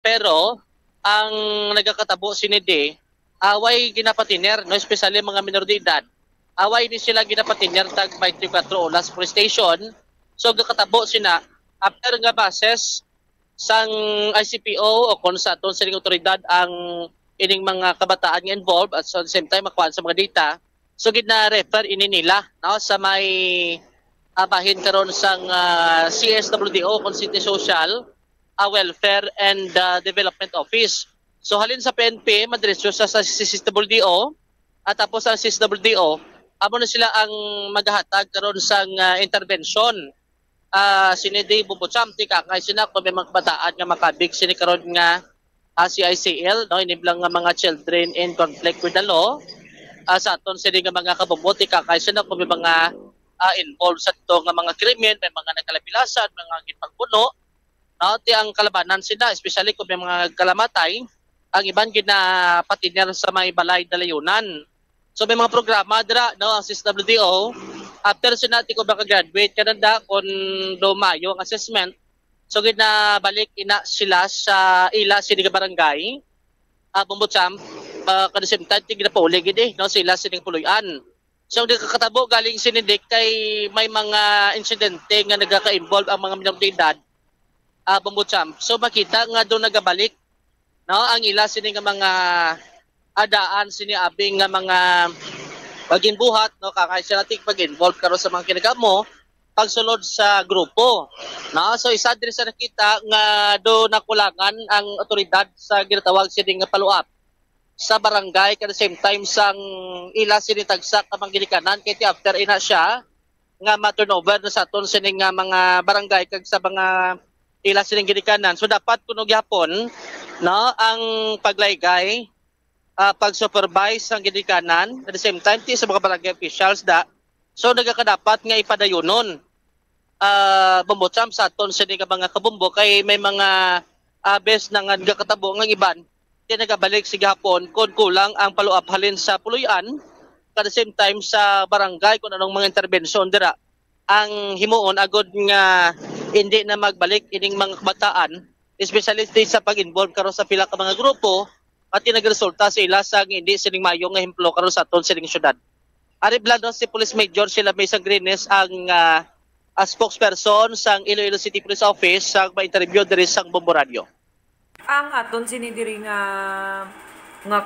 Pero ang nagakatabo sinidi away ginapatiner no especially mga minor de edad. Away ni sila ginapatiner tag 24 oras police station. So gakatabo sina after nga bases sang ICPO o kung sa aton sining otoridad ang ining mga kabataan nga involved at sa same time makuha sa mga data. So gid na refer ini nila no sa may bahin karon sang CSWDO City Social Welfare and Development Office. So halin sa PNP, madiretso sa CSWDO at tapos sa CSWDO, amo na sila ang maghahatag karon sang intervention. Sini di bubutsamti kakay sina kung may mga kabataan nga makabig sini karon nga CICL, no, iniblang nga mga children in conflict with the law. Sa aton sini nga mga kabubuti kakay sina kung may mga involved sa ito nga mga krimen, may mga nagkalapilasan, mga gipagpuno. No, ti ang kalabanan sila, especially kung may mga kalamatay, ang iban ginapatiner sa may balay na layunan. So may mga programa dira no ang CSWDO after sinati ko baka graduate kananda kon do Mayo ang assessment. So ginabalik ina sila sa ila sini nga barangay. Bumbutsam kada same time ginapaulig gid no sila sining puluyan. So di kakatabo galing sinidik kay may mga insidente nga nagaka-involve ang mga minor de edad. Bumbutsam. So makita nga doon nagabalik no ang ila sini nga mga adaan sini abing nga mga pagimbuhat no kakay sila nating pag-involve karon sa mga kinagamo pagsulod sa grupo no so isa diri sa nakita nga do nakulangan ang otoridad sa ginatawag sini nga follow up sa barangay at the same time sang ila sini tagsak ang ginikanan kay after ina siya nga ma-turnover na sa aton sini nga mga barangay kag sa mga ila sini ginikanan so dapat kuno gyapon no ang paglaygay pag-supervise ng ginikanan at the same time sa mga barangay officials so nagakadapat nga ipadayonon bumbutsam sa aton sa mga kabumbo kay may mga bes na nga nagakatabo ng iban di nagabalik si gapon kung kulang ang follow-up halin sa puluyan at the same time sa barangay kung anong mga intervensyon dira ang himuon agod nga hindi na magbalik ining mga kabataan especially sa pag-involve karon sa pila ka mga grupo at nagresulta sa ila sa hindi sining mayo nga hemplo karon sa aton sining syudad. Ari blado si Police Major sila may Sangrines ang spokesperson sang Iloilo City Police Office sa ma-interview diri sang Bombo Radio. Ang aton sinidiri nga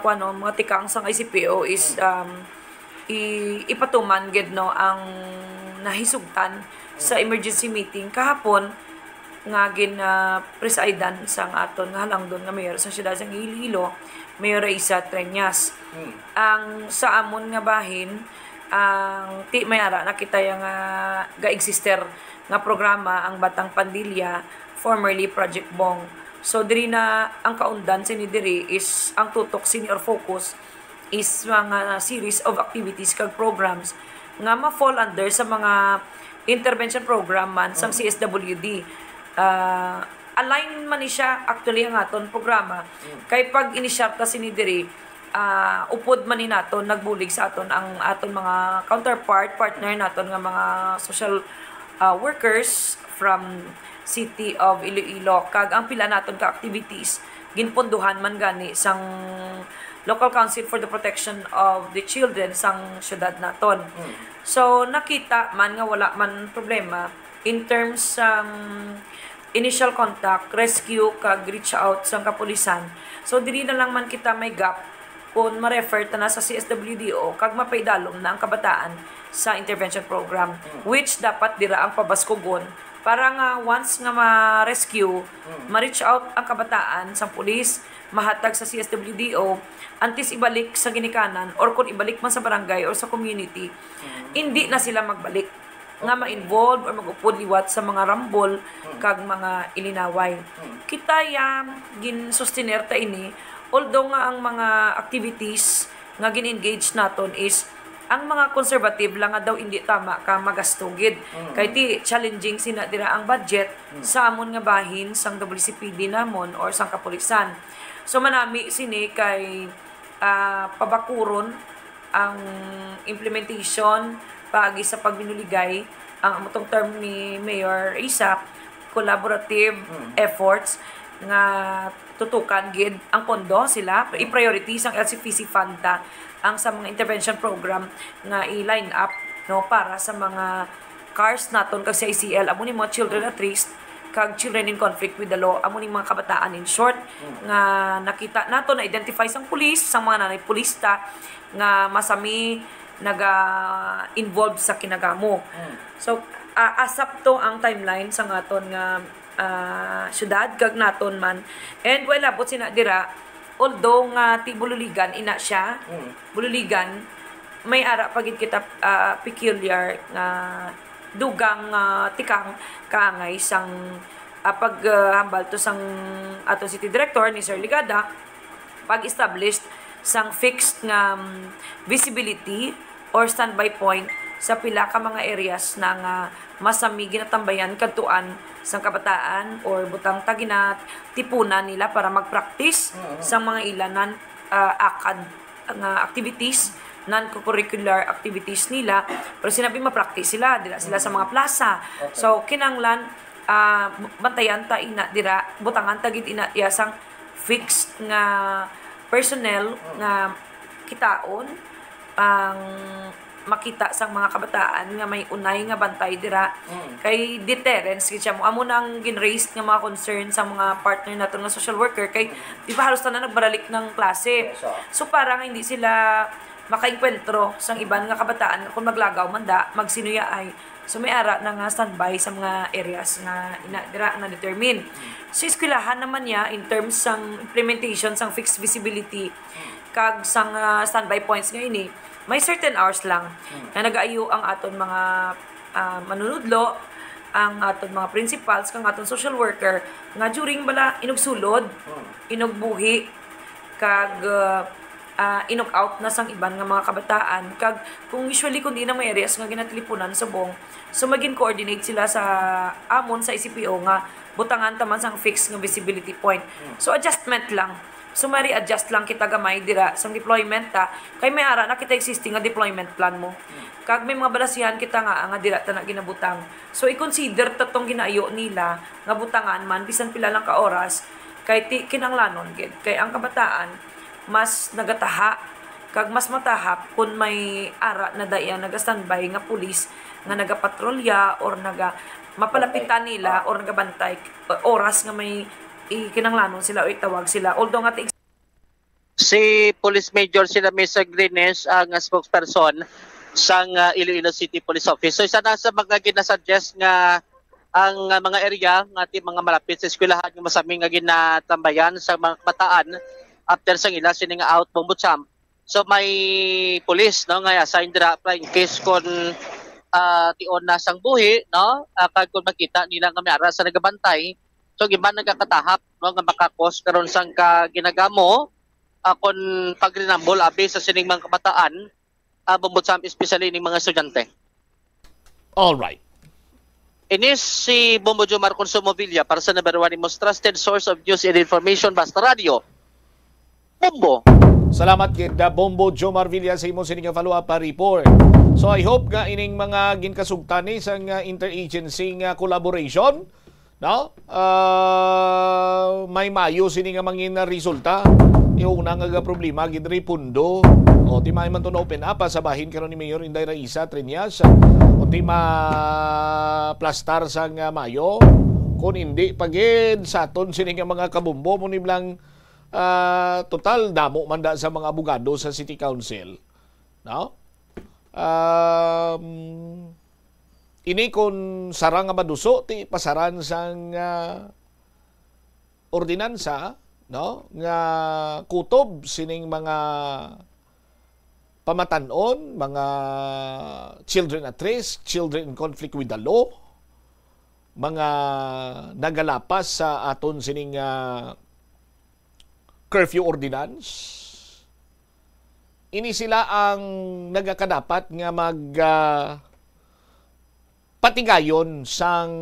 kuano mga tikang sang ICPO is ipatuman gid no ang nahisugtan sa emergency meeting kahapon nga presidan sang aton nga halangdon nga mayor sa siyudad sang Iloilo, Mayor Raisa Treñas. Ang sa amon nga bahin ang ti mayara nakita yang ga-exister nga programa ang Batang Pandilya, formerly Project Bong. So diri na ang kaundan sini diri is ang tutok senior focus is mga series of activities kag programs nga ma-fall under sa mga intervention program man sang CSWD. Align man ni siya actually ang aton programa kay pag inisyap ta sini diri upod man ni naton nagbulig sa aton ang aton mga partner naton nga mga social workers from City of Iloilo kag ang pila naton ka activities ginponduhan man gani sang Local Council for the Protection of the Children sang syudad naton. So nakita man nga wala man problema in terms sang initial contact, rescue, kag reach out sa kapulisan. So, diri na lang man kita may gap kung ma-refer ta na sa CSWDO kag mapaidalom na ang kabataan sa intervention program which dapat dira ang pabaskugon para nga once nga ma-rescue, ma-reach out ang kabataan sa pulis, mahatag sa CSWDO, antes ibalik sa ginikanan or kung ibalik man sa barangay or sa community, hindi na sila magbalik nga ma-involve or mag-upod liwat sa mga rambol kag mga ilinaway. Kita gin-sustainer ta ini although nga ang mga activities nga gin-engage naton is ang mga conservative lang nga daw hindi tama ka magastugid. Kay ti challenging sina dira ang budget sa amon nga bahin sang WCPD namon or sang kapulisan. So manami sini kay pabakuron ang implementation pagi sa pagbinuligay ang amotong term ni Mayor Isa collaborative efforts nga tutukan gid ang pondo sila i-priority sang LCPC fund ang sa mga intervention program nga i-line up no para sa mga cars naton kag sa ACL amo ni mga children at risk kag children in conflict with the law amo ning mga kabataan in short nga nakita nato na identify sang pulis sang mga nanay pulista nga masami naga-involved sa kinagamo. So asap to ang timeline sa ngaton nga syudad kag naton man and while abot sina dira although nga ti Bululigan ina siya Bululigan may ara pagid kita peculiar nga dugang tikang kaangay sang paghambal to sang ato city director ni Sir Ligada pag-established sang fixed nga visibility or standby point sa pila ka mga areas na nga masami ginatambayan kadtuan sang kabataan or butang taginat tipunan nila para mag-practice sa mga ilanan akad nga activities non-curricular activities nila pero sinabi ma-practice sila dira sila sa mga plaza so kinanglan bantayan ta ina dira butangan ta gid ina yasang fixed nga personnel nga kitaon ang makita sang mga kabataan nga may unay nga bantay dira kay deterrence kay siya mo amo nang gin-raise nga mga concern sa mga partner nato nga social worker kay di ba halos tanan nagbaralik ng klase so parang hindi sila makaengkwentro sang iban nga kabataan kung maglagaw man da magsinuya ay so may ara na nga standby sa mga areas nga dira na determine so eskwelahan naman niya in terms sang implementation sang fixed visibility kag sang standby points nga ini may certain hours lang na nagaayo ang aton mga manunudlo ang aton mga principals kang aton social worker nga during bala inugsulod inugbuhi kag inok out na sang iban nga mga kabataan kag kung usually kundi na may areas nga ginatilipunan sa bong so magin coordinate sila sa amon sa ICPO nga butangan taman sang fixed nga visibility point so adjustment lang so mari adjust lang kita gamay dira sang deployment kay may ara na kita existing nga deployment plan mo kag may mga balasihan kita nga dira ta na ginabutang so i-consider tatong ginaayo nila nga butangan man bisan pila lang ka oras kay kinanglanon gid kay ang kabataan mas nagataha kag mas matahap kung may ara na daya naga-standby nga pulis nga nagapatrolya or mapalapitan nila or nagabantay oras nga may kinanglanon sila o itawag sila although nga si Police Major sila Mesa Grines ang spokesperson sang Iloilo City Police Office. So isa na sa mga ginasuggest nga ang mga area nga ti mga malapit sa eskwelahan nga masami nga ginatambayan sa mga kabataan after sang ila sini nga out bombochamp. So may police no nga assign dira in case kon tion na sang buhi no kag kun makita nila nga may ara sa nagabantay so giban nagakatahap no nga makakos karon sang ginagamo kon pagrinambol abi sa sining mga kabataan bombochamp especially ning mga estudyante. All right. Inis si Bombo Jomar Consumo Villa para sa number 1 most trusted source of news and information Basta Radio. Bombo. Salamat kid Bombo Jomar Villa sa imong sining follow-up report. So I hope nga ining mga ginkasugtan ni sang interagency nga collaboration no? May mayo sini nga mangin resulta. Yung una nga problema gidri pundo. O ti may man to na open up sa bahin karon ni Mayor Inday Raisa Triñas. O ti ma-plastar sang mayo. Kung hindi pagid sa aton sini nga mga kabumbo mo lang total damo manda sa mga abogado sa City Council. No? Ini kung sarang nga maduso ti pasaran sang ordinansa no nga kutob sining mga pamatanon, mga children at risk, children in conflict with the law, mga nagalapas sa aton sining curfew ordinance. Ini sila ang nagakadapat nga mag patigayon sang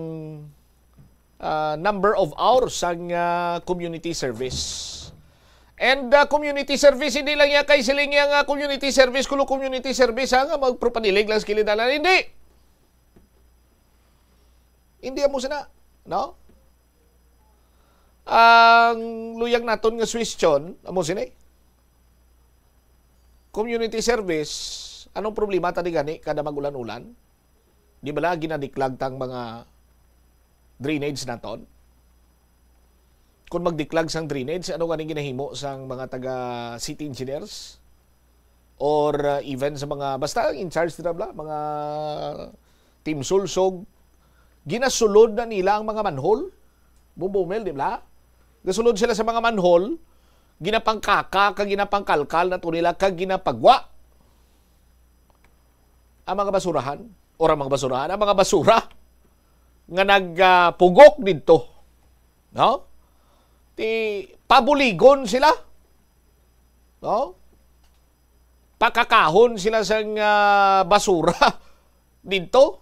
number of hours sang community service. And community service, hindi lang yan kay siling yung community service, kulo community service, nga magpropanilig lang skilidalan. Hindi! Hindi mo sina. No? ang luyag naton nga question, amo sini. Community service, anong problema tadi gani kada magulan-ulan? Di bala ginadiklag tang mga drainage naton? Kung magdiklag sang drainage, ano ganing ginahimo sang mga taga city engineers? Or even sa mga, basta in charge nila bla, mga team sulsog, ginasulod na nila ang mga manhole. Bumumel, di ba? Gasulod sila sa mga manhole, ginapangkaka, kag ginapangkalkal na ito nila, kag ginapagwa. Ang mga basurahan, ang mga basura, nga nagpugok dito. No? Pabuligon sila. No? Pakakahon sila sa basura dito.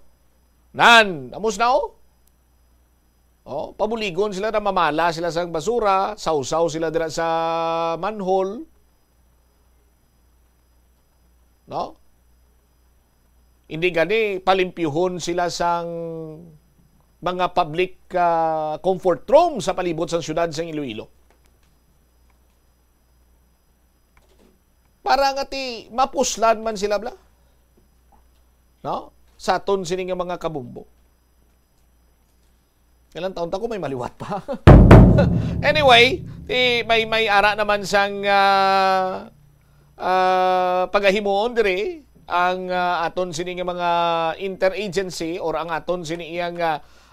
Amos na pabuligon sila na mamala sila sa basura, sausaw sila dira sa manhole. No? Hindi gani palimpyuhon sila sang mga public comfort room sa palibot sa syudad sa Iloilo. Para nga mapuslan man sila bla. No? Sa aton sini nga mga kabumbo. Ilang taon ko may maliwat pa. Anyway, may ara naman sang pagahimuon dire ang aton sini nga mga interagency or ang aton sini iyang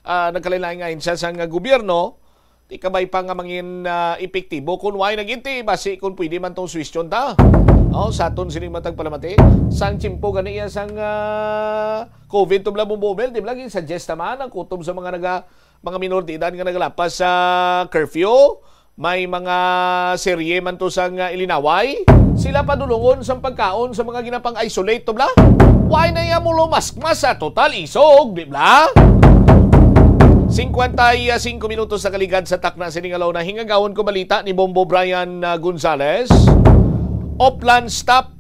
nagkalain nga insya sang gobyerno, ti kabay pa nga mangin epektibo kung why naginti basi kung pwede man tong question ta. Sa aton sini matag palamati sang chimpo gani iya sang COVID tubla bumbobel di lagi suggest naman ang kutob sa mga minor de edad nga nagalapas sa curfew. May mga serye man to sang ilinaway. Sila padulungon sa pagkaon sa mga ginapang-isolate to bla. Why na iya mo lumaskmas sa total isog, di bla? 55 minutos sa kaligad sa takna siningalaw na hingagawon ko balita ni Bombo Brian Gonzales. Oplan stop,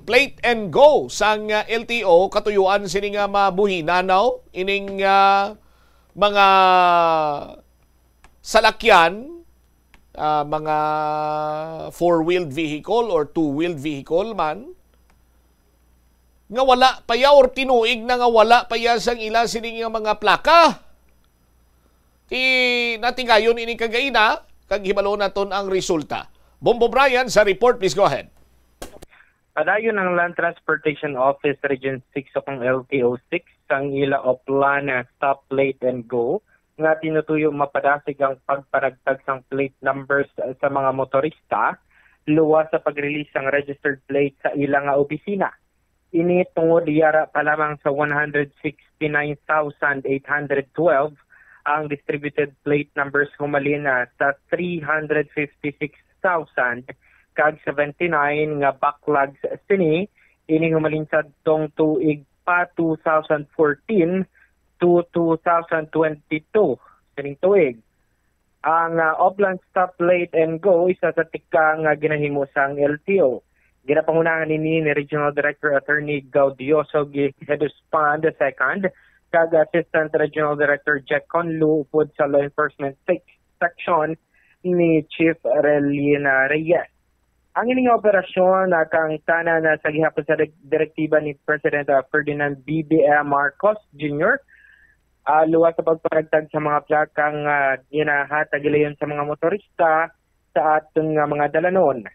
plate and go sang LTO katuyuan sining mabuhinanaw ining mga salakyan, mga four-wheeled vehicle or two-wheeled vehicle man, nga wala pa ya or tinuig na nga wala pa ya sang ila sining mga plaka. Natingayon ini kagaina, kag hibalo naton ang resulta. Bombo Brian sa report, please go ahead. Padayon ng Land Transportation Office Region 6 o kung LTO 6 sang ila Oplan stop, plate and go nga tinutuyo mapadasig ang pagparagtag sang plate numbers sa mga motorista luwas sa pag-release ng registered plate sa ilang opisina. Ini tungod yara pa lamang sa 169,812 ang distributed plate numbers humalin sa 356,000 kag 79 nga backlogs sini ini humalin sa tong tuig pa 2014 to 2022 sining tuig. Ang Oplan stop, plate and go isa sa tika nga ginahimo sang LTO. Ginapangunahan ni Regional Director Attorney Gaudioso Heduspan II kag Assistant Regional Director Jack Conlu upod sa Law Enforcement Section ni Chief Relina Reyes. Ang ining operasyon kang tanan sa gihapon sa direktiba ni President Ferdinand B.B.M. Marcos Jr. Luwas sa pagparagtag sa mga plakang ginahatag ilayon sa mga motorista sa aton mga dalanon.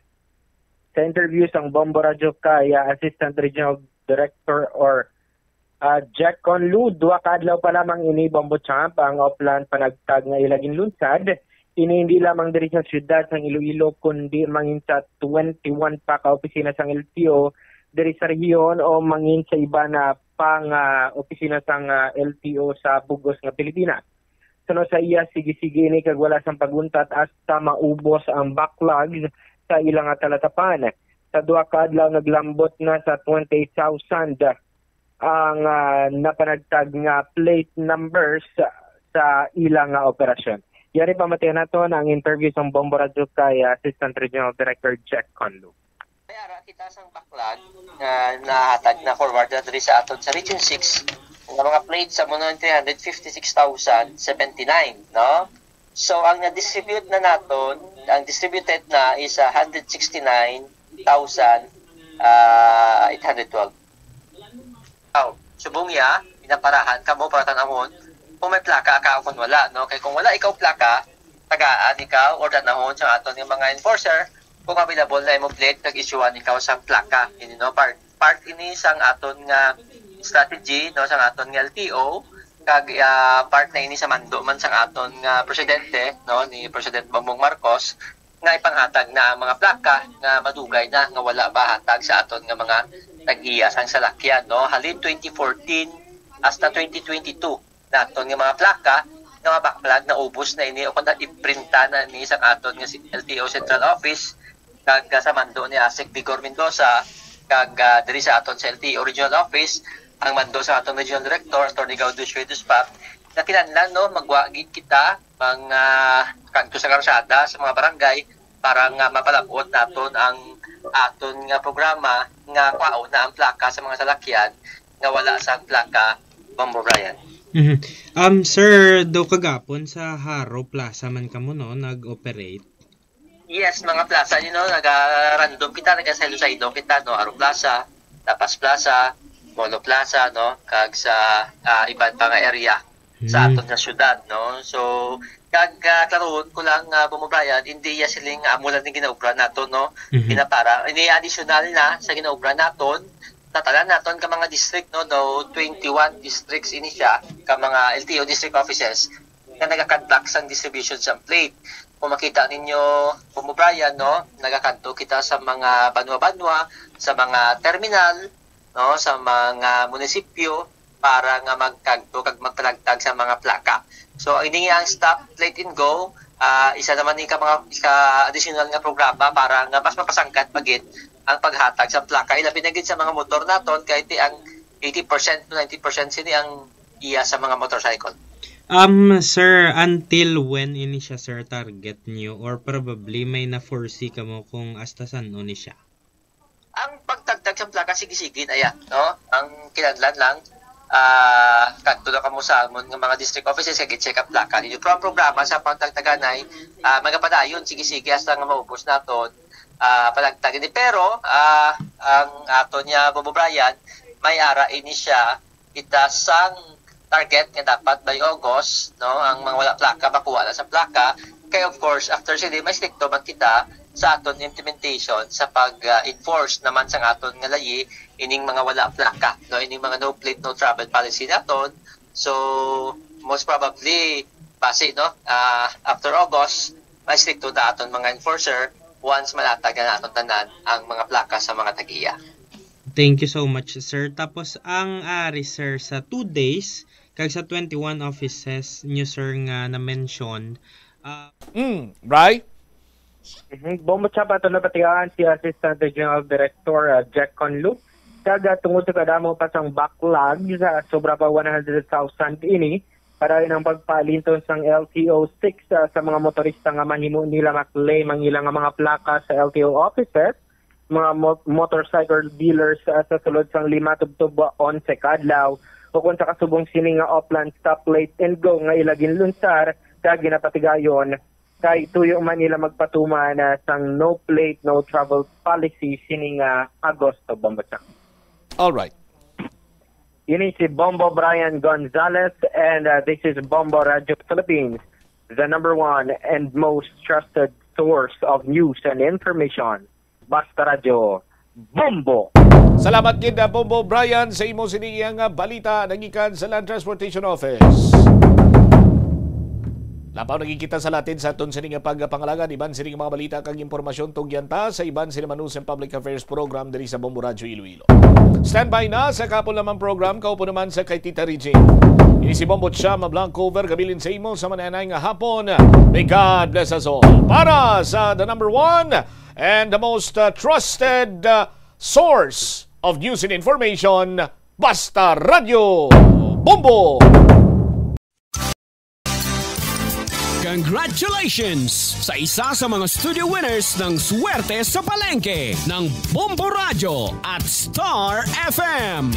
Sa interview sang Bombo Radio kay Assistant Regional Director or Jack Conlu, 2 kadlaw pa lamang ini Bombo Champ ang Oplan panagtag nga ilaging lunsad. Ini hindi lamang diri sa syudad sang Iloilo kundi mangin sa 21 pa ka opisina sang LTO diri sa rehiyon o mangin sa iba na pang opisina sang LTO sa Bugos nga Pilipinas. Suno sa iya sige-sige ni kag wala sang paguntat hasta maubos ang backlog sa ilang talatapan. Sa 2 kadlaw naglambot na sa 28,000 ang napanagtag nga plate numbers sa ilang operasyon. Yari pamatayan nato ang interview sa Bombo Radio kay Assistant Regional Director Jack Conlu. Kaya kita sang backlog na nahatag na forward na diri sa aton sa Region 6 ng mga plates sa 356,079, no? So, ang na-distribute na naton, ang distributed na is 169,812. Subungya, pinaparahan ka mo para tanahon kung may plaka ka o kung wala, no? Kaya kung wala ikaw plaka, tagaan ikaw or tanahon sa aton yung mga enforcer kung available na imong plate, nag-issuean ikaw sa plaka. You know, part ini sang aton nga strategy, no, sang aton nga LTO, kag part na ini sa mando man sang aton nga presidente, no, ni President Bongbong Marcos, nga ipanghatag na ang mga plaka nga madugay na nga wala ba hatag sa aton nga mga tag-iya sang salakyan, no. Halin 2014 hasta 2022 naton nga mga plaka nga backplug na ubos na ini o kung iprinta na ni isang aton nga LTO Central Office kag sa mando ni ASEC Vigor Mendoza kag diri sa aton sa LTO Regional Office ang mando sa aton Regional Director Attorney Gaudencio Duspap na kinahanglan, no, magwagi kita mga kanto sa karsada sa mga barangay para nga mapalabot naton ang aton nga programa nga kwao na ang plaka sa mga salakyan nga wala sa plaka. Bombo Brian. Sir, do kagapon sa Haro Plaza man kamo, no, nag-operate? Yes, mga plaza, you know, naga-random kita, naga-silo-silo kita, no, Haro Plaza, Tapas Plaza, Molo Plaza, no, kag sa iban pang area sa aton nga syudad, no. So, kag klaron ko lang, Bombo Brian, hindi ya siling amulan ni ginaubra naton, no, pinapara. Ini additional na sa ginaubra naton, tatalan naton ka mga district, no, do 21 districts ini siya ka mga LTO district offices na nagakantak sang distribution sa plate. Kung makita ninyo, Bombo Brian, no, nagakanto kita sa mga banwa-banwa, sa mga terminal, no, sa mga munisipyo para nga magkanto kag magpalagtag sa mga plaka. So ini ang stop plate and go, isa naman ni ka mga additional nga programa para nga mas mapasangkat pagit ang paghatag sa plaka. Ilabi na gid sa mga motor naton kay ti ang 80% to 90% sini ang iya sa mga motorcycle. Sir, until when ini siya, sir, target niyo or probably may na-foresee ka mo kung hasta saan ni siya? Ang pagtagtag sa plaka sige-sige aya, no? Ang kinahanglan lang kadto na kamo sa amon nga mga district offices kay check up plaka. Yung programa sa pagtagtaganay magapadayon sige-sige hasta nga maubos naton palagtag ini, pero ang ato niya Bombo Brian may ara ini siya itasang target nga dapat by August, no, ang mga wala plaka makuha na sa plaka. Kaya of course after sila may stricto man kita sa aton implementation sa pag-enforce naman sa aton nga layi ining mga wala plaka, no, ining mga no plate no travel policy naton. So most probably base, no, after August may stricto na aton mga enforcer once malatag na naton tanan ang mga plaka sa mga tag-iya. Thank you so much, sir. Tapos ang ari, sir, sa 2 days kag sa 21 offices nyo, sir, nga na-mention. Right? Bombo Chapa ito napatigaan si Assistant Regional Director Jack Conlu. Kaga tungod sa kadamo pa sang backlog sa sobra pa 100,000 ini para rin ang pagpalinton sang LTO 6 sa mga motorista nga mahimo nila maklaim ang ilang mga plaka sa LTO offices, mga motorcycle dealers sa sulod sang 5 tubtub 11 kadlaw o kung sa kasubong sini nga Upland stoplight and go nga ilagin lunsar kag ginapatigayon kay tuyo man nila magpatuman sang no plate no travel policy sini nga Agosto, Bombo. All right. Ini si Bombo Brian Gonzalez, and this is Bombo Radio Philippines, the #1 and most trusted source of news and information. Basta Radio, Bombo! Salamat gid Bombo Brian sa imo siniyang balita nagikan sa Land Transportation Office. Lapaw nagkikita sa latin sa aton sining pagpangalaga iban sining mga balita kag impormasyon tugyanta sa iban sila Manusen Public Affairs Program diri sa Bombo Radio Iloilo. Standby na sa kapon lamang program kaupo naman sa kay Tita Regine. Ini si Bombo Chama Blancover gabilin sa imo sa mananay nga hapon. May God bless us all. Para sa the #1 and the most trusted source of news and information, Basta Radio Bombo. Congratulations sa isa sa mga studio winners ng Swerte sa Palengke ng Bombo Radio at Star FM.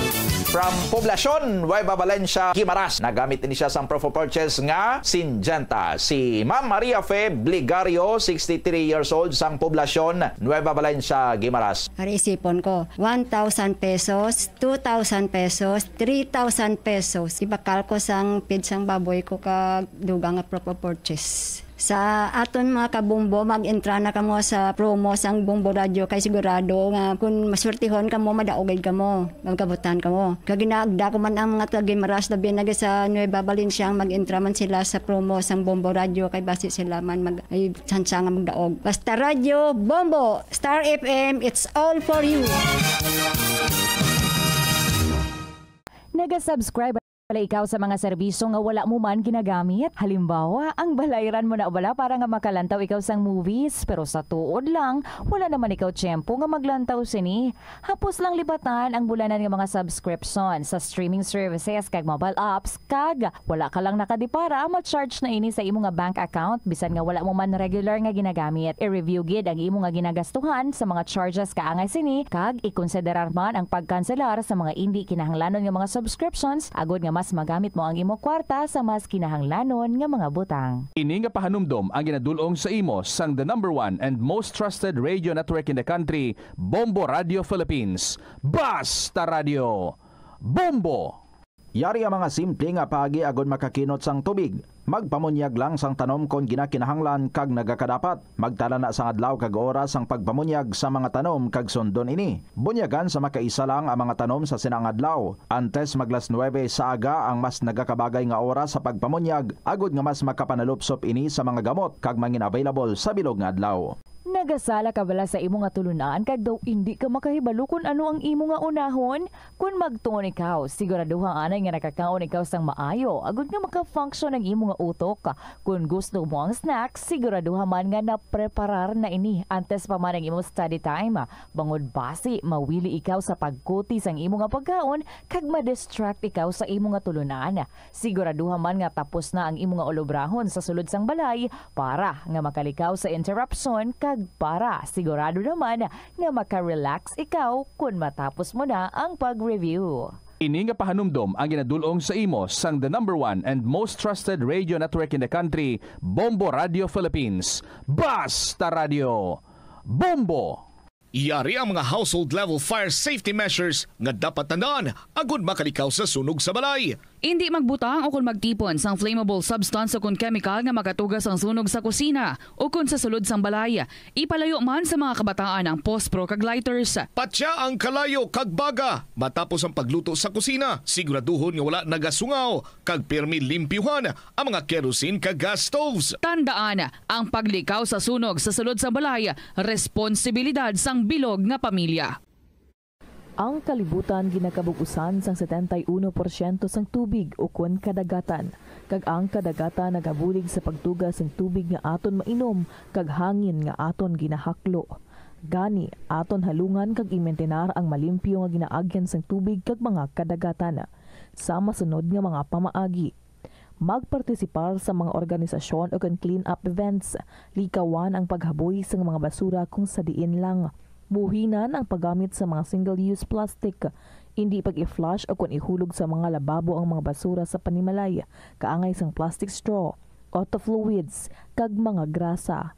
From Poblacion, Nueva Valencia, Guimaras, nagamit din siya sa proof of purchase nga Syngenta. Si Ma'am Maria Fe Bligario, 63 years old, sang Poblacion, Nueva Valencia, Guimaras. Isipon ko, 1,000 pesos, 2,000 pesos, 3,000 pesos. Ibakal ko sang pidsang baboy ko kag dugang nga proof of purchase. Sa aton mga kabumbo, mag-entra na kamo sa promo sang Bombo Radio kay sigurado nga kung maswertihon kamo, madaogay kamo, magkabutan kamo. Kag ginaagda ko man ang mga taga-Guimaras labi na sa Nueva Valencia mag-entra man sila sa promo sang Bombo Radio kay basi sila man ay sansa nga magdaog. Basta Radio Bombo, Star FM, it's all for you. Nag-subscribe pala ikaw sa mga serbisyo nga wala mo man ginagamit. Halimbawa, ang balayran mo na wala para nga makalantaw ikaw sang movies, pero sa tuod lang, wala naman ikaw tiyempo nga maglantaw sini. Hapos lang libatan ang bulanan ng mga subscription sa streaming services kag mobile apps kag wala ka lang nakadipara ma-charge na ini sa imo nga bank account bisan nga wala mo man regular nga ginagamit. I-review gid ang imo nga ginagastuhan sa mga charges kaangay sini kag ikonsiderar man ang pagkanselar sa mga hindi kinahanglanon nga mga subscriptions agod nga mas magamit mo ang imo kwarta sa mas kinahanglanon nga mga butang. Ini nga pahanumdom ang ginadulong sa imo sang the #1 and most trusted radio network in the country, Bombo Radio Philippines. Basta Radio Bombo! Yari ang mga simple nga pagi agod makakinot sang tubig. Magpamunyag lang sang tanom kon ginakinahanglan kag nagakadapat. Magtala na sang adlaw kag oras ang pagpamunyag sa mga tanom kag sundon ini. Bunyagan sa makaisa lang ang mga tanom sa sinang adlaw. Antes maglas 9 sa aga ang mas nagakabagay nga oras sa pagpamunyag agod nga mas makapanalupsop ini sa mga gamot kag mangin available sa bilog nga adlaw. Nagasala ka bala sa imo nga tulunan kag daw hindi ka makahibalo kung ano ang imo nga unahon? Kung magtuon ikaw, siguraduhang anay nga nakakaon ikaw sang maayo agud nga maka-function ang imo nga utok. Kung gusto mo ang snacks, siguraduhan man nga napreparar na ini antes pa man ang imo study time. Bangod basi, mawili ikaw sa pagkuti sang imo nga pagkaon kag ma-distract ikaw sa imo nga tulunan. Siguraduhan man nga tapos na ang imo nga olobrahon sa sulod sang balay para nga makalikaw sa interruption kag para sigurado naman na maka-relax ikaw kung matapos mo na ang pag-review. Ini nga pahanumdom ang ginadulong sa imo sang the #1 and most trusted radio network in the country, Bombo Radio Philippines. Basta Radio Bombo! Yari ang mga household level fire safety measures nga dapat tandaan agud makalikaw sa sunog sa balay. Hindi magbutang o kung magtipon sang flammable substance o kung chemical nga makatugas ang sunog sa kusina o kung sa sulod sang balay. Ipalayo man sa mga kabataan ang pospro kag lighters. Patya ang kalayo kag baga matapos ang pagluto sa kusina. Siguraduhon nga wala nagasungaw kag pirmi limpyuhan ang mga kerosene kag gas stoves. Tandaan, ang paglikaw sa sunog sa sulod sa balay, responsibilidad sang bilog nga pamilya. Ang kalibutan ginakabugusan sang 71% sang tubig o kun kadagatan. Kag ang kadagatan nagabulig sa pagtugas sang tubig nga aton mainom kag hangin nga aton ginahaklo. Gani aton halungan kag imentenar ang malimpyo nga ginaagyan sang tubig kag mga kadagatan. Sa masunod nga mga pamaagi. Magpartisipar sa mga organisasyon o clean up events. Likawan ang paghaboy sa mga basura kung sa diin lang. Buhinan ang paggamit sa mga single-use plastic. Hindi pag-i-flush o kung ihulog sa mga lababo ang mga basura sa panimalay. Kaangay sang plastic straw, auto fluids, kag mga grasa.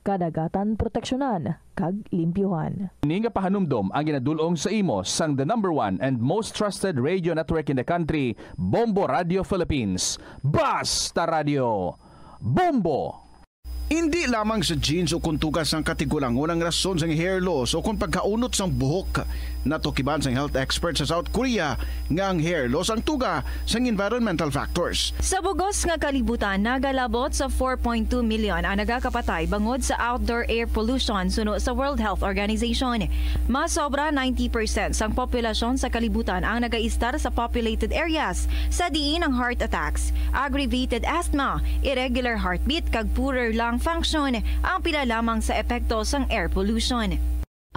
Kadagatan proteksyonan, kag limpyuhan. Ini nga pahanumdom ang ginadulong sa imo sang the #1 and most trusted radio network in the country, Bombo Radio Philippines. Basta Radio Bombo! Hindi lamang sa genes o kung tugas ng katigulangon ang rason sa hair loss o kung pagkaunot sa buhok. Natukiban sa health expert sa South Korea nga ang hair loss ang tuga sa environmental factors. Sa bugos nga kalibutan, nagalabot sa 4.2 million ang nagakapatay bangod sa outdoor air pollution suno sa World Health Organization. Mas sobra 90% sang populasyon sa kalibutan ang nagaistar sa populated areas sa diin ang heart attacks, aggravated asthma, irregular heartbeat kag poorer lung function ang pila lamang sa epekto sang air pollution.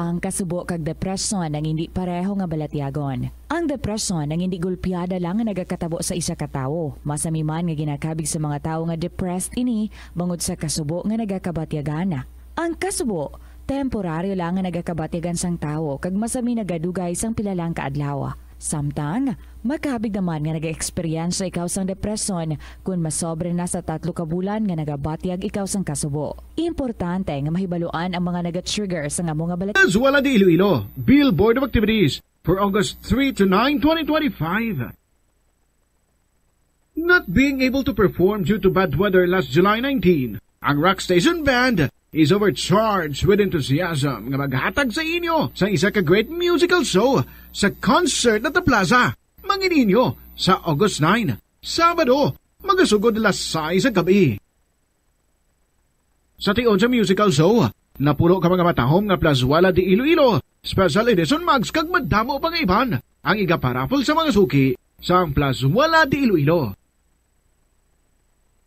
Ang kasubo kag depresyon ang hindi pareho nga balatyagon. Ang depresyon ang hindi gulpiyada lang nga nagakatabo sa isa ka tawo. Masami man nga ginakabig sa mga tawo nga depressed ini bangod sa kasubo nga nagakabatyagan. Ang kasubo temporaryo lang nga nagakabatyagan sang tawo kag masami nagadugay sang pilalang kaadlaw. Samtang, makabig naman nga nag-experience ikaw sang depresyon kung masobre na sa 3 ka bulan nga nagabatyag ikaw sang kasubo. Importante nga mahibaluan ang mga naga-trigger sa nga mga balat. Zuela de Iloilo, Billboard of Activities for August 3 to 9, 2025. Not being able to perform due to bad weather last July 19, ang Rock Station Band is overcharged with enthusiasm nga maghatag sa inyo sa isa ka great musical show sa concert at the plaza. Mangin ninyo sa August 9, Sabado, magasugod alas 6 sa gabi. Sa tion sa musical show, napuno ka mga matahom nga Plazuela de Iloilo, special edition mags kag madamo pang iban ang igaparapol sa mga suki sa Plazuela de Iloilo.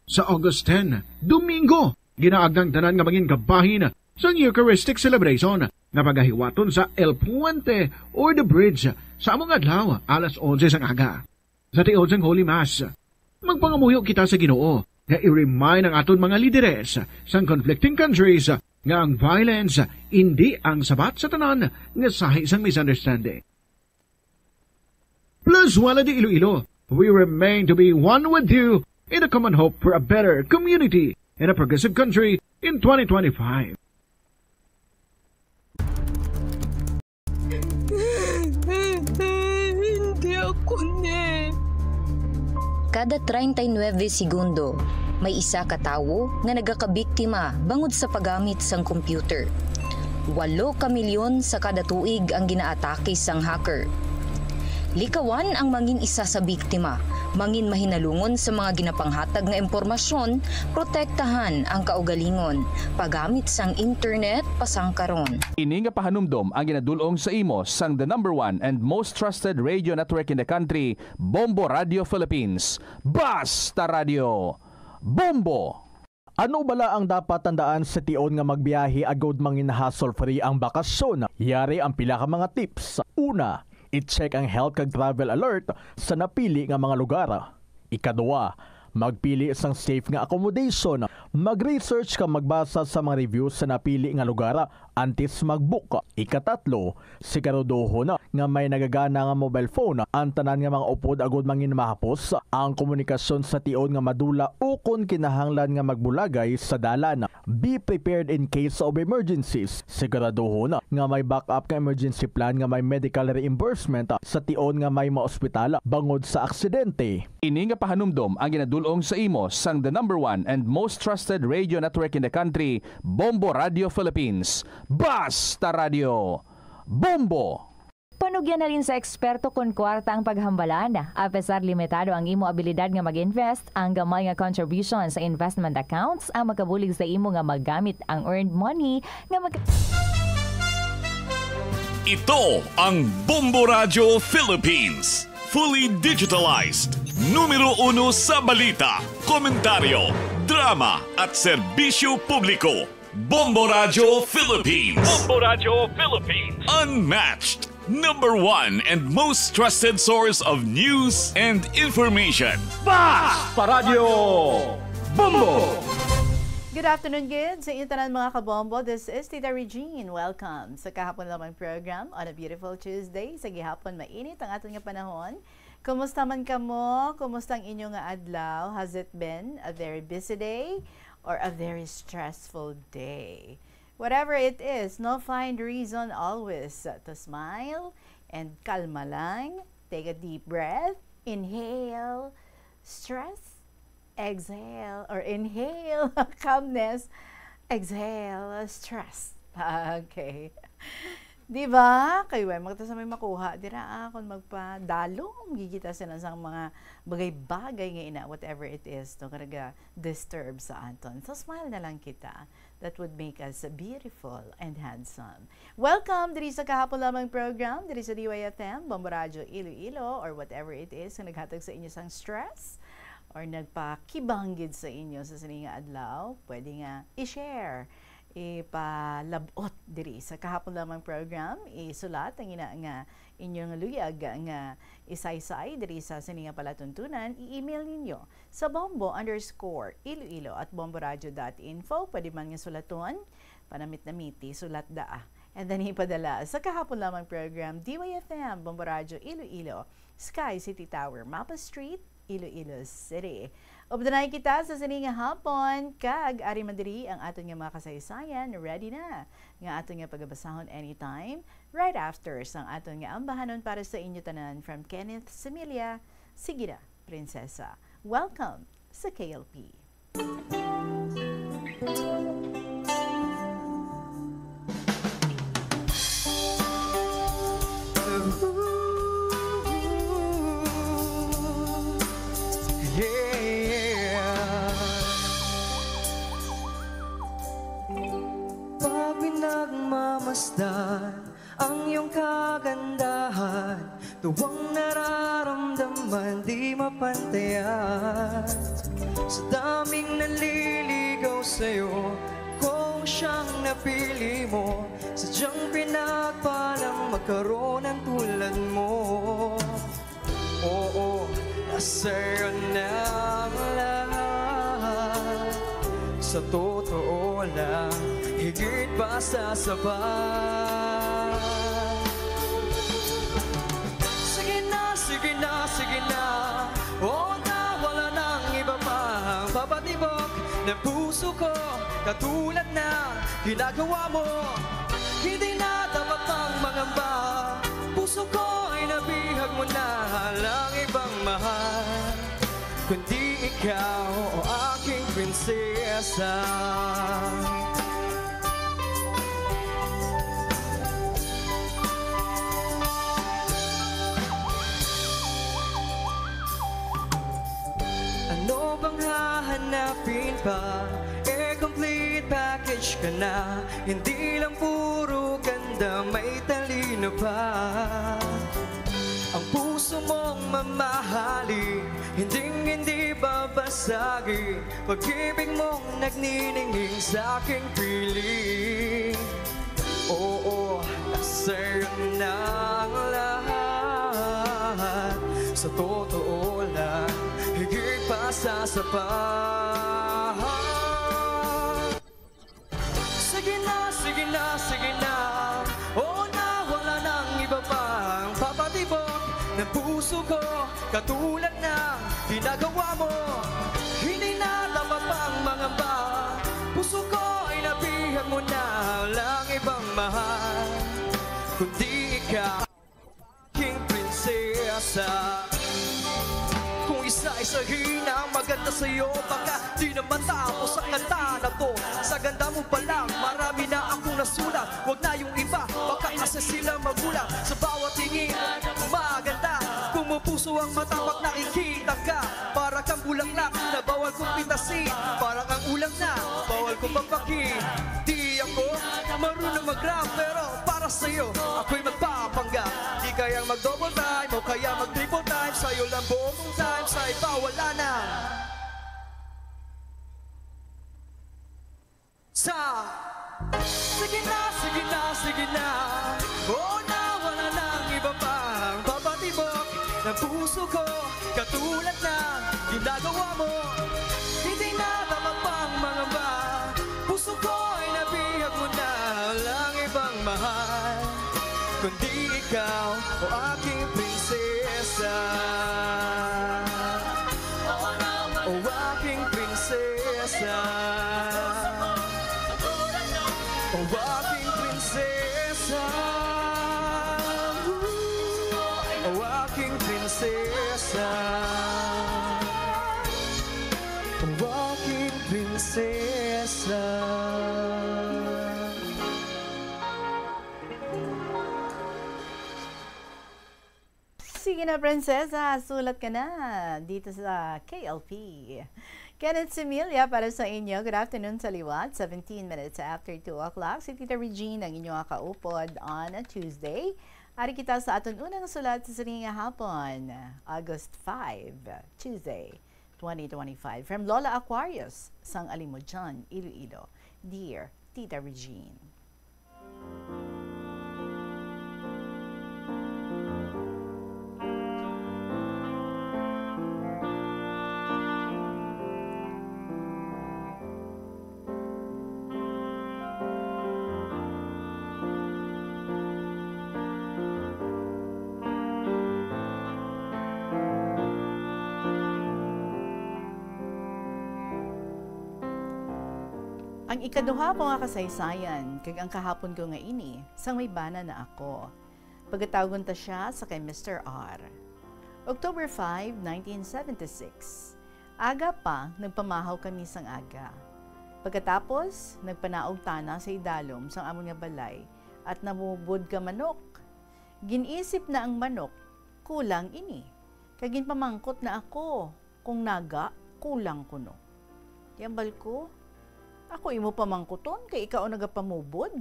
Sa August 10, Domingo, ginaagdang tanan nga mangin kabahin sa Eucharistic celebration na pagahiwaton sa El Puente or the Bridge sa among adlaw alas 11 sang aga. Sa tion sang Holy Mass, magpangamuyo kita sa Ginoo nga i-remind ang aton mga lideres sang conflicting countries nga ang violence hindi ang sabat sa tanan nga sahi sang misunderstanding. Plazuela de Iloilo, we remain to be one with you in a common hope for a better community in a progressive country in 2025. Hindi ako ne. Kada 39 segundo, may isa ka tawo nga nagakabiktima bangod sa paggamit sang computer. 8 ka milyon sa kada tuig ang ginaatake sang hacker. Likawan ang mangin isa sa biktima, mangin mahinalungon sa mga ginapanghatag nga impormasyon, protektahan ang kaugalingon, paggamit sang internet pasangkaron. Ini nga pahanumdom ang ginadulong sa imo sang the #1 and most trusted radio network in the country, Bombo Radio Philippines. Basta Radio! Bombo! Ano bala ang dapat tandaan sa tion nga magbiyahe agod mangin hassle-free ang bakasyon? Yari ang pila ka mga tips. Una, i-check ang health kag travel alert sa napili nga mga lugar. Ikaduwa, magpili sang safe nga accommodation. Mag-research ka magbasa sa mga reviews sa napili nga lugar antes mag-book. Ikatatlo, siguraduhon nga may nagagana nga mobile phone. Ang tanan nga mga upod agod mangin mahapos ang komunikasyon sa tion nga madula o kung kinahanglan nga magbulagay sa dalan. Be prepared in case of emergencies. Siguraduhon nga may backup nga emergency plan nga may medical reimbursement sa tion nga may maospital bangod sa aksidente. Ini nga pahanumdom ang ginadulong sa imo sang the #1 and most trusted radio network in the country, Bombo Radio Philippines. Basta Radio! Bombo! Panugyan na rin sa eksperto kung kwarta ang paghambalan. Apesar limitado ang imo abilidad nga mag-invest, ang gamay nga contribution sa investment accounts ang makabulig sa imo nga maggamit ang earned money nga Ito ang Bombo Radio Philippines. Fully digitalized. Numero 1 sa balita, komentaryo, drama at serbisyo publiko. Bombo Radio Philippines. Bombo Radio Philippines. Unmatched. #1 and most trusted source of news and information. Basta Radio Bombo! Good afternoon, kids. Sa inyo tanan mga kabombo, this is Tita Regine. Welcome sa kahapon lamang program on a beautiful Tuesday. Sa gihapon, mainit ang aton nga panahon. Kumusta man kamo? Kumusta ang inyo nga adlaw? Has it been a very busy day or a very stressful day? Whatever it is, no, find reason always to smile and kalma lang. Take a deep breath. Inhale stress. Exhale or inhale calmness. Exhale stress. Okay. Diba? Kayo ay magta sa may makuha. Dira kung magpadalong. Gigita sila sa mga bagay-bagay nga ina. Whatever it is. No, karaga disturb sa aton. So smile na lang kita. That would make us beautiful and handsome. Welcome diri sa kahapon lamang program. Diri sa DYFM, Bombo Radio Iloilo, or whatever it is na naghatag sa inyo sang stress or nagpakibanggid sa inyo sa sininga adlaw, pwede nga i-share ipalabot diri sa kahapon lamang program, isulat ang ina nga inyong luyag nga isaysay diri sa sininga palatuntunan, i-email ninyo sa bombo_iloilo@bomboradio.info. Pwede man nga sulaton, panamit-namiti, sulat daa. And then ipadala sa kahapon lamang program, DYFM, Bombo Radio, Iloilo, Sky City Tower, Mapa Street, Iloilo City. Obdanay kita sa sininga hapon, kag ari madiri ang aton nga mga kasaysayan, ready na nga aton nga pagabasahon anytime, right after sang aton nga ambahanon para sa inyo tanan from Kenneth Semilia. Sige na, Prinsesa. Welcome sa KLP. Pag pinagmamasdan ang iyong kagandahan, tuwang nararamdaman di mapantayan. Sa daming naliligaw sa'yo, kung siyang napili mo, sadyang pinagpalang magkaroon ng tulad mo. Oo, nasa'yo na ang lahat. Sa totoo lang, higit pa sa sapat. Sige na, sige na, sige na, o wala nang iba pang papatibok ng puso ko, katulad na ginagawa mo. Hindi na dapat pang mangamba, puso ko ay nabihag mo na lang ibang mahal, kundi ikaw o aking prinsesa. Ano bang hahanapin pa? Complete package ka na. Hindi lang puro ganda, may talino pa. Ang puso mong mamahali, hindi babasagi. Pag-ibig mong nagniningning sa aking piling. Oo, nasa'yo na ang lahat. Sa totoo lang, higit pa sa sapat. Sige na, sige na, sige na, o wala nang iba pang papatibok ng puso ko, katulad na ginagawa mo. Hindi na dapat pang mangamba, puso ko ay nabihag mo na lang ibang mahal, kundi ikaw, aking prinsesa. Kung isa-isahin ang maganda sa'yo, baka di naman tapos ang kanta na to. Sa ganda mo pa lang, marami na akong nasulat. Huwag na yung iba, baka kasi sila magulang. Sa bawat tingin, maganda. Pumupuso ang mata pag nakikita ka. Para kang bulaklak na bawal kong pitasin. Parang ang ulang na, bawal kong pampakin. Di ako marunong mag-rap, pero para sa'yo, ako'y magpapanggap. Di kayang mag-double time o kaya mag-triple time. Sa'yo lang buong time, sa iba wala na. Sige na, sige na, sige na, o wala nang iba pang papatibok ng puso ko, katulad na ginagawa mo. Hindi na dapat pang mangamba, puso ko ay nabihag mo na lang ibang mahal, kundi ikaw o aking prinsesa. O aking prinsesa. O aking prinsesa. O aking prinsesa. O aking prinsesa. Sige na, prinsesa, sulat ka na dito sa KLP. Kenneth Semilia para sa inyo. Good afternoon sa liwat. 17 minutes after 2 o'clock. Si Tita Regine ang inyong kaupod on a Tuesday. Ari kita sa aton unang sulat sa sininga hapon, August 5, Tuesday, 2025. From Lola Aquarius, sang Alimudjan, Iloilo. Dear Tita Regine. Ang ikaduha ko nga kasaysayan, kag ang kahapon ko nga ini, sang may bana na ako. Pagkatagon ta siya sa kay Mr. R. October 5, 1976. Aga pa, nagpamahaw kami sang aga. Pagkatapos, nagpanaog tana sa idalom sang amon nga balay at namubod ka manok. Ginisip na ang manok, kulang ini. Kagin pamangkot na ako, kung naga, kulang kuno. Yambal ko, ako imo pamangkuton, kay ikaw nagapamubod.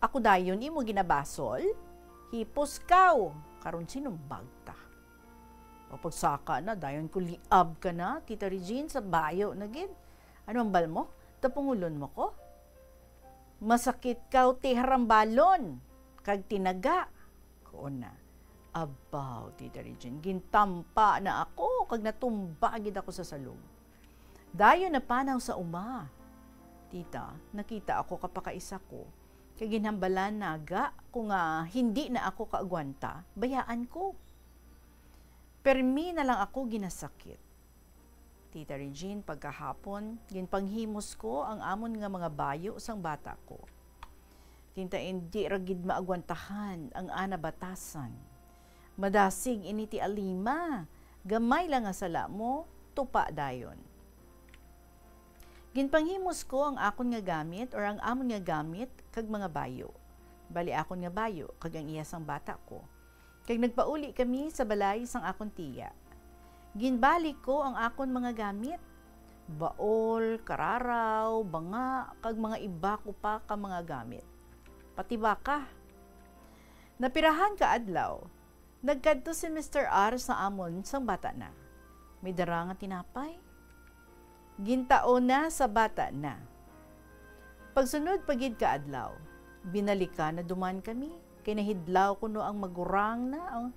Ako dayon imo ginabasol, hipos kaw, karon sinumbag ta. O pagsaka na, dayon ko liab ka na, Tita Regine, sa bayo na gid. Ano ang bal mo? Tapungulon mo ko? Masakit kaw ti harambalon, kag tinaga. Koon na. Abaw, Tita Regine, gintampa na ako, kag natumba gid ako sa salong. Dayon na panaw sa uma. Tita, nakita ako kapakaisa ko. Kaya ginhambalan naga kung hindi na ako kaagwanta, bayaan ko. Permi na lang ako ginasakit. Tita Regine, pagkahapon, ginpanghimos ko ang amon nga mga bayo sang bata ko. Tinta hindi ragid maagwantahan ang anabatasan. Madasig initi alima, gamay lang nga sala mo, tupa dayon. Ginpanghimos ko ang akon nga gamit or ang amon nga gamit kag mga bayo. Bali akon nga bayo kag ang iya sang bata ko. Kag nagpauli kami sa balay sang akon tiya. Ginbalik ko ang akon mga gamit. Baol, kararaw, banga, kag mga iba ko pa ka mga gamit. Pati baka. Napirahan ka adlaw. Nagkadto si Mr. R sa amon sang bata na. May dara nga tinapay. Gintao na sa bata na. Pagsunod pagid ka adlaw, binalika na duman kami, kay nahidlaw kuno ang magurang na,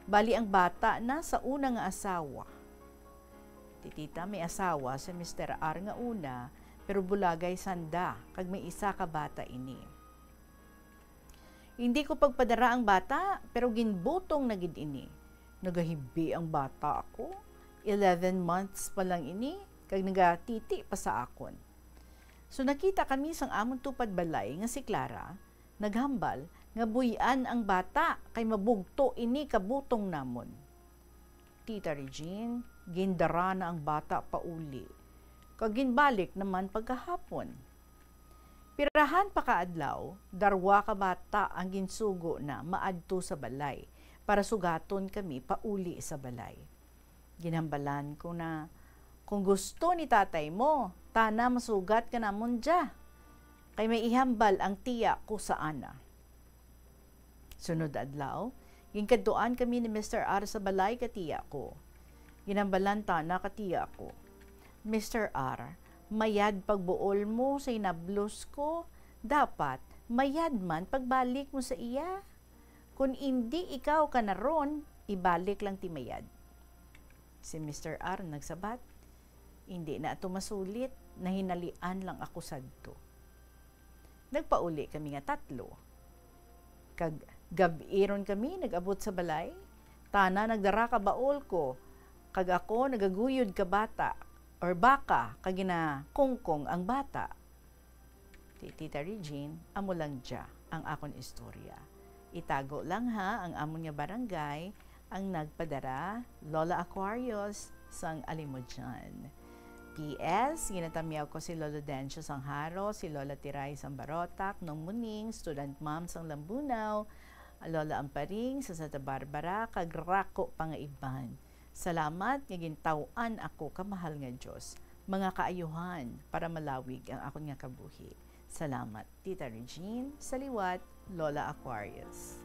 bali ang bata na sa una nga asawa. Titita, may asawa si Mr. R nga una, pero bulagay sanda, kag may isa ka bata ini. Hindi ko pagpadara ang bata, pero ginbutong na gid ini. Nagahibi ang bata ako, 11 months pa lang ini, kag nagatiti pa sa akon. So nakita kami sang amon tupad balay nga si Clara, naghambal nga buyan ang bata kay mabugto ini kabutong namon. Tita Regine, gindara na ang bata pauli. Kag ginbalik naman pagkahapon. Pirahan pa kaadlaw, darwa ka bata ang ginsugo na maadto sa balay para sugaton kami pauli sa balay. Ginhambalan ko na, kung gusto ni tatay mo, tana masugat ka namon dya. Kay may ihambal ang tiya ko sa ana. Sunod adlaw, ginkaduan kami ni Mr. R sa balay ka tiya ko. Ginhambalan tana ka tiya ko. Mr. R, mayad pagbuol mo sa inablos ko, dapat mayad man pagbalik mo sa iya. Kung hindi ikaw ka naron, ibalik lang ti mayad. Si Mr. R nagsabat, hindi na ito masulit, nahinalian lang ako sadto. Nagpauli kami nga tatlo. Kag gabiron kami, nag-abot sa balay. Tana nagdara ka baol ko, kag ako nagaguyod ka bata, or baka, kag kungkong ang bata. Tita Regine, amo lang dya ang akon istorya. Itago lang ha ang amon nga barangay, ang nagpadara, Lola Aquarius, sang Alimodjan. P.S. Ginatamiyaw ko si Lolo Dencio Sangharo, si Lola Tiray Sambarotak, Nong Muning, Student Mom sang Lambunaw, Lola Amparing sa Santa Barbara, kag Rako Pangaiban. Salamat nga gintawan ako kamahal nga Dios, mga kaayuhan para malawig ang akon nga kabuhi. Salamat, Tita Regine, sa liwat, Lola Aquarius.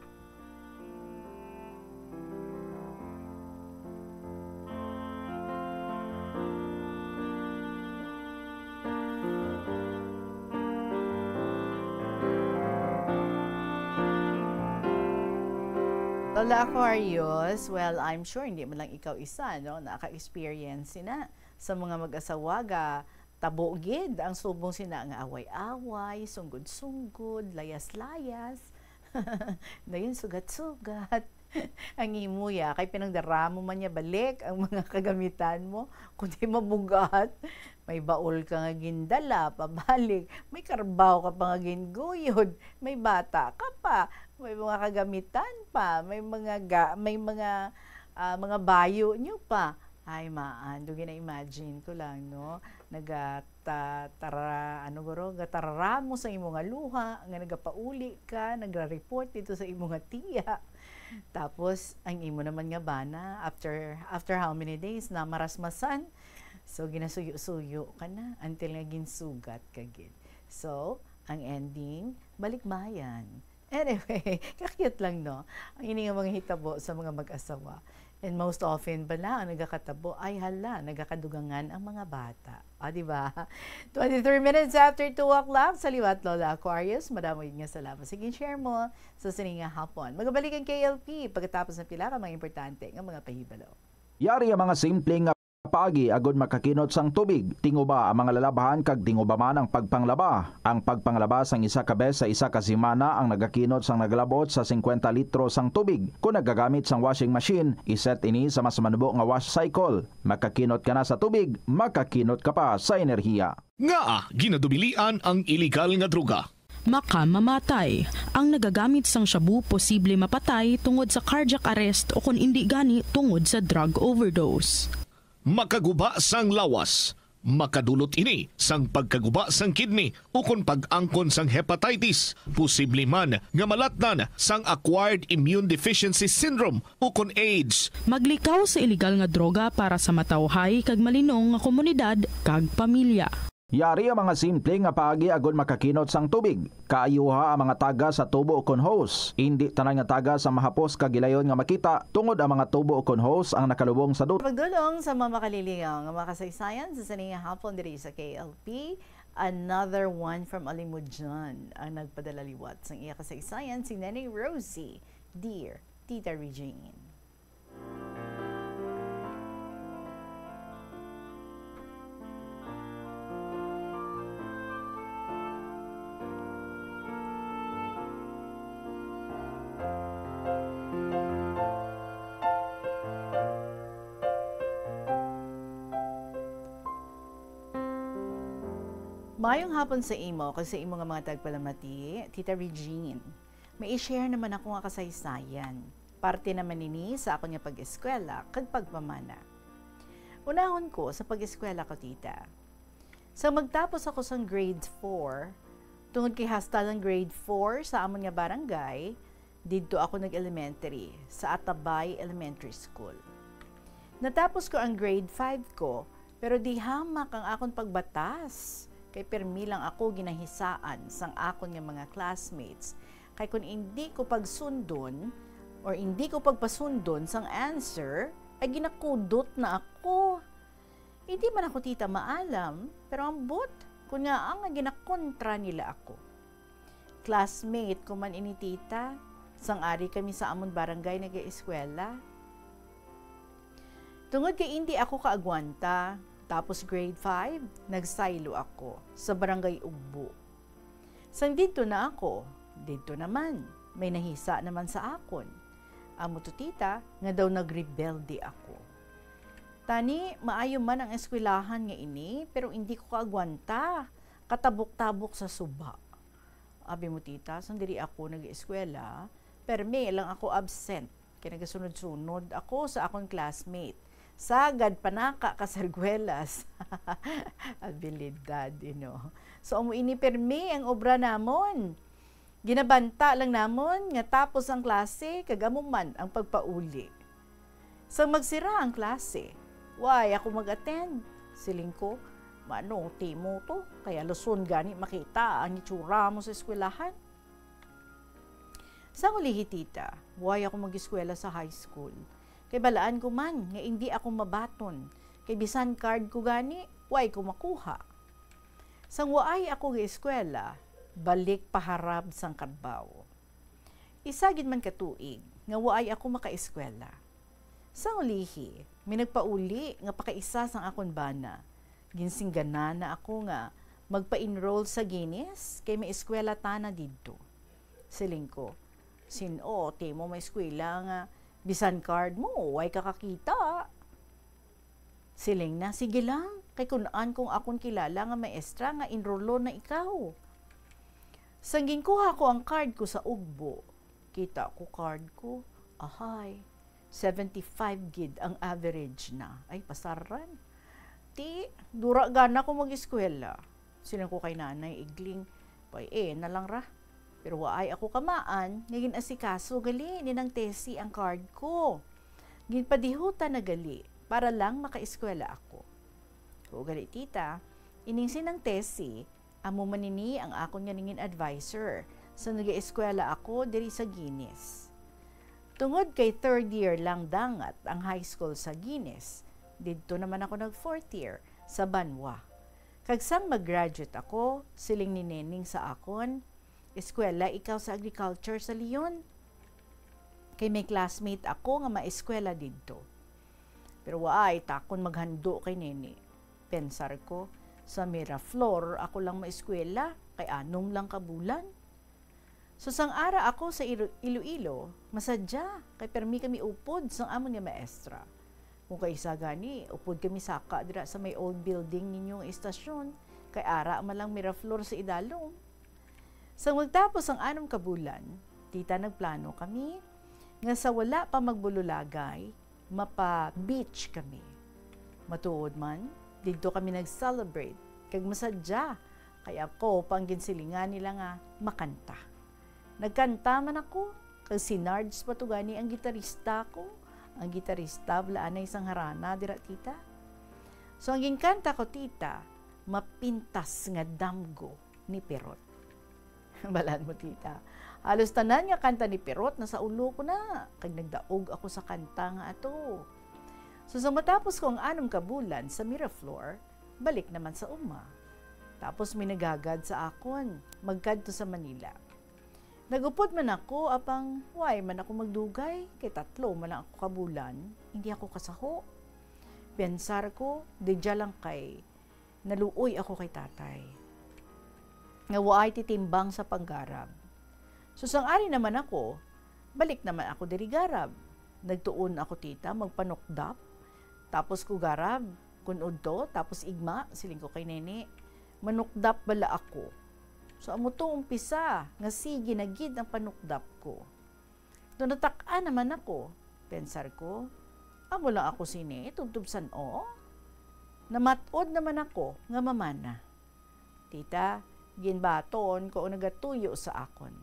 Lola Aquarius, well, I'm sure hindi mo lang ikaw isa, no? Naka-experience na sa mga mag-asawa ga tabo gid ang subong sina nga away-away, sunggod-sunggod, layas-layas. Dayon sugat-sugat. Ang imuya kay pinagdaramo man niya balik ang mga kagamitan mo kundi mabugat. May baul ka nga gindala pabalik, may karbaw ka pa nga ginguyod, may bata ka pa, may mga kagamitan pa, may mga bayo nyo pa. Ay maan, do gina-imagine ko lang, no? Gatarara mo sa imong luha, nga nagapauli ka, nagra-report dito sa imong tiya. Tapos, ang imo naman nga bana, after how many days, na marasmasan, so ginasuyo-suyo ka na, until nga ginsugat ka gid. So, ang ending, balikbayan. Anyway, kakiyot lang, no? Ang ini nga mga hitabo sa mga mag-asawa. And most often bala ang nagakatabo ay hala, nagakadugangan ang mga bata. Di ba? 23 minutes after 2 o'clock sa liwat Lola Aquarius. Madamo yun nga salamat. Sige, share mo sa sininga hapon. Magabalik ang KLP pagkatapos ng pila ka mga importante ng mga pahibalo. Yari ang mga simpleng paagi agud makakinot sang tubig. Tinguba ang mga lalabahan kag tinguba man ang pagpanglaba. Ang pagpanglaba sang isa ka bes sa isa ka semana ang nagakinot sang naglabot sa 50 litro sang tubig. Kung nagagamit sang washing machine, iset ini sa mas manubo nga wash cycle. Makakinot ka na sa tubig, makakinot ka pa sa enerhiya. Nga, ginadubilian ang iligal nga droga. Makamamatay. Ang nagagamit sang shabu posible mapatay tungod sa cardiac arrest o kung hindi gani tungod sa drug overdose. Makaguba sang lawas. Makadulot ini sang pagkaguba sang kidney o kung pag-angkon sang hepatitis. Posible man nga malatnan sang acquired immune deficiency syndrome o kung AIDS. Maglikaw sa iligal nga droga para sa matawhay kag malinong nga komunidad kag pamilya. Yari ang mga simple nga paagi agud makakinot sang tubig. Kaayuha ang mga taga sa tubo o kon hose. Hindi tanan nga taga sa mahapos kagilayon nga makita tungod ang mga tubo o kon hose ang nakalubong sa duto. Pagdulong sa mga makaliligaw nga mga kasaysayan sa sininga hapon diri sa KLP. Another one from Alimudjan ang nagpadala liwat sang iya kasaysayan si Nenay Rosie. Dear Tita Regine. Mayong hapon sa imo, kasi imo nga mga tagpalamati, Tita Regine. May i-share naman ako nga kasaysayan. Parte naman nini sa ako nga pag-eskwela kag pagpamana. Unahon ko sa pag-eskwela ko, tita. Sa magtapos ako sa grade 4, tungod kay hasta ng grade 4 sa amon nga barangay, dito ako nag-elementary sa Atabay Elementary School. Natapos ko ang grade 5 ko, pero di hamak ang akong pagbatas. Kay permi lang ako ginahisaan sang akon nga mga classmates. Kay kung hindi ko pagsundon or hindi ko pagpasundon sang answer, ay ginakudot na ako. Hindi man ako tita maalam, pero ambot kung nga ang ginakontra nila ako. Classmate ko man ini tita, sang ari kami sa amon barangay nag-eskwela. Tungod kay hindi ako kaagwanta, tapos grade 5, nagsaylo ako sa barangay Ugbo. Sang dito na ako, dito naman, may nahisa naman sa akon. Amo to tita, nga daw nagrebelde ako. Tani, maayo man ang eskwelahan nga ini, pero hindi ko kaagwanta. Katabok-tabok sa suba. Abi mo tita, sang diri ako nag-eskwela, perme lang ako absent. Kaya nagasunod-sunod ako sa akong classmate. Sagad panaka kasargwelas. Abilidad, So, inipermi ang obra namon. Ginabanta lang namon nga tapos ang klase, kagamuman ang pagpauli. Sang magsira ang klase, why ako mag-attend? Siling ko, mano, timo to, kaya luson gani makita ang itsura mo sa eskwelahan. Sang ulihi tita, why ako mag-eskwela sa high school? Kay balaan ko man, nga hindi ako mabaton. Kay bisan card ko gani, way ko makuha. Sang waay ako ga eskwela, balik paharab sang kadbaw. Isagid man katuig, nga waay ako makaeskwela. Sa ulihi, may nagpauli nga pakaisa sang akon bana. Ginsinggana na ako nga magpa-enroll sa Guinness kay may eskwela tana didto. Siling ko, sino, mo may eskwela nga bisan card mo, way kakakita. Siling na, sige lang, kay kunaan kung akong kilala nga maestra nga enrollo na ikaw. Sangging kuha ko ang card ko sa ugbo. Kita ko card ko, ahay, 75 gid ang average na. Ay, pasaran. Ti, dura gana ko mag-eskwela. Silang ko kay nanay, igling, pay na lang ra. Pero waay ako kamaan, ngagin asikaso gali, ninang tesi ang card ko. Ginpadihuta na gali, para lang makaeskwela ako. O gali tita, iningsin ng tesi, amo manini ang akon nga ningin advisor sa nag-eskwela ako diri sa Guinness. Tungod kay 3rd year lang dangat ang high school sa Guinness, didto naman ako nag 4th year sa Banwa. Kagsang mag-graduate ako, siling ni Nening sa akon, eskwela ikaw sa agriculture sa Leon. Kay may classmate ako nga maeskwela didto. Pero waay, takon maghando kay Nene. Pensar ko, sa Miraflor ako lang maeskwela, kay anom lang kabulan. So sang ara ako sa Iloilo, masadya, kay permi kami upod sang amon nga maestra. Kung kay isa gani, upod kami saka dira sa may old building ninyong istasyon, kay ara man lang Miraflor sa Idalom. Sang magtapos ang 6 kabulan, tita nagplano kami, nga sa wala pa magbululagay, mapa-beach kami. Matuod man, dito kami nag-celebrate, kag masadya, kaya ako pang ginsilingan nila nga makanta. Nagkanta man ako, kag si Nards Patugani ang gitarista ko, ang gitarista wala na isang harana dira tita. So ang ginkanta ko tita, mapintas nga damgo ni Perot. Balaan mo tita. Halos tanan nga kanta ni Perot na sa ulo ko na. Kag nagdaog ako sa kanta nga ato. So sa matapos ko ang 6 kabulan sa Miraflor, balik naman sa uma. Tapos may nagagad sa akon, magkadto sa Manila. Nagupod man ako apang why man ako magdugay, kay 3 man lang ako kabulan, hindi ako kasaho. Pensar ko, digya lang kay naluoy ako kay tatay. Nga waay titimbang sa panggarab. So sang ari naman ako, balik naman ako diri garab. Nagtuon ako tita, magpanukdap. Tapos ko garab, kunod to, tapos igma, siling ko kay Nene. Manukdap bala ako. So amo to umpisa, nga sige na gid ang panukdap ko. Doon natak-an naman ako. Pensar ko, amo lang ako sini, tubtubsan o. Namatod naman ako, nga mamana. Tita, ginbaton ko o nagatuyo sa akon.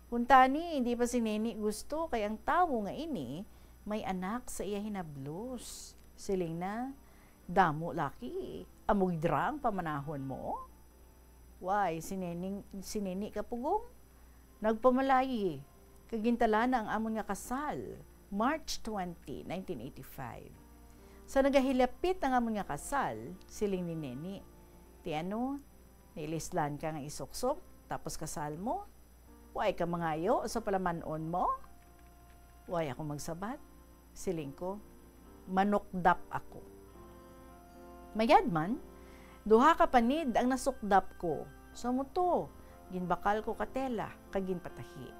Kuntani, hindi pa si Nene gusto, kay ang tawo nga ini, may anak sa iya hinablos. Siling na, damo laki, amoy drang pamanahon mo. Why, si Nene kapugong? Nagpamalayi, kagintala na ang amon nga kasal, March 20, 1985. Sa nagahilapit ang amon nga kasal, siling ni Nene, ti ano, nilislan ka nga isuksok, tapos kasal mo, why ka mangayo sa palamanon mo? Why ako magsabat? Siling ko, manukdap ako. Mayad man, duha ka panid ang nasukdap ko. So mo to, ginbakal ko katela, kagin patahi.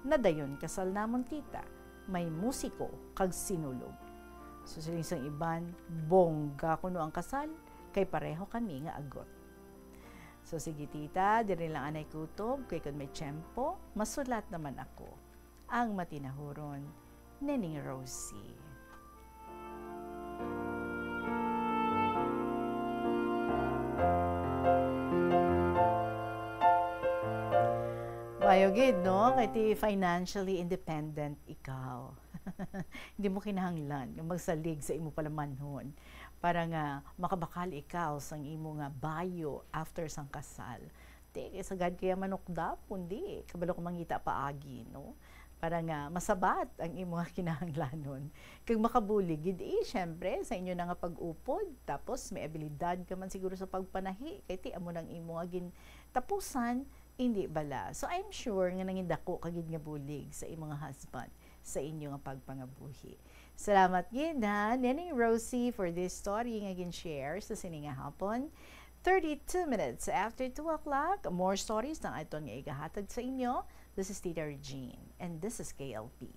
Nadayon kasal namon tita, may musiko kag sinulog. So siling sang iban, bongga kuno ang kasal, kay pareho kami nga agot. So sige tita, diri lang anay kutob, kay kun may tiyempo, masulat naman ako. Ang matinahuron, Nening Rosie. Mayogid, no? Kaya ti financially independent ikaw. Hindi mo kinahanglan magsalig sa imo palamanhon para nga makabakal ikaw sang imo nga bayo after sang kasal. Di, sagad kaya manukdap, kundi kabalo ko mangita paagi, no? Para nga masabat ang imo nga kinahanglanon. Kag makabulig, gid syempre sa inyo na nga pag-upod, tapos may abilidad ka man siguro sa pagpanahi, kay ti amo nang imo nga tapusan Hindi bala. So I'm sure nga nangin dako kagid nga bulig sa imong husband sa inyo nga pagpangabuhi. Salamat gid ha, Neneng Rosie, for this story nga gin-share sa sininga hapon. 32 minutes after 2 o'clock, more stories na aton nga igahatag sa inyo. This is Tita Regine, and this is KLP.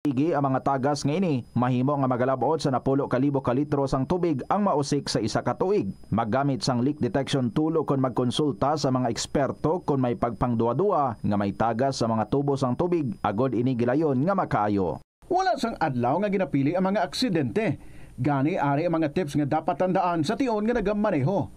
Sige ang mga tagas nga ini, mahimo nga magalabot sa 10,000 ka litro sang tubig ang mausik sa isa ka tuig. Maggamit sang leak detection tool o kon magkonsulta sa mga eksperto kung may pagpangduwa-duwa nga may tagas sa mga tubo sang tubig agod ini gilayon nga makaayo. Wala sang adlaw nga ginapili ang mga aksidente. Gani ari ang mga tips nga dapat tandaan sa tion nga nagamaneho.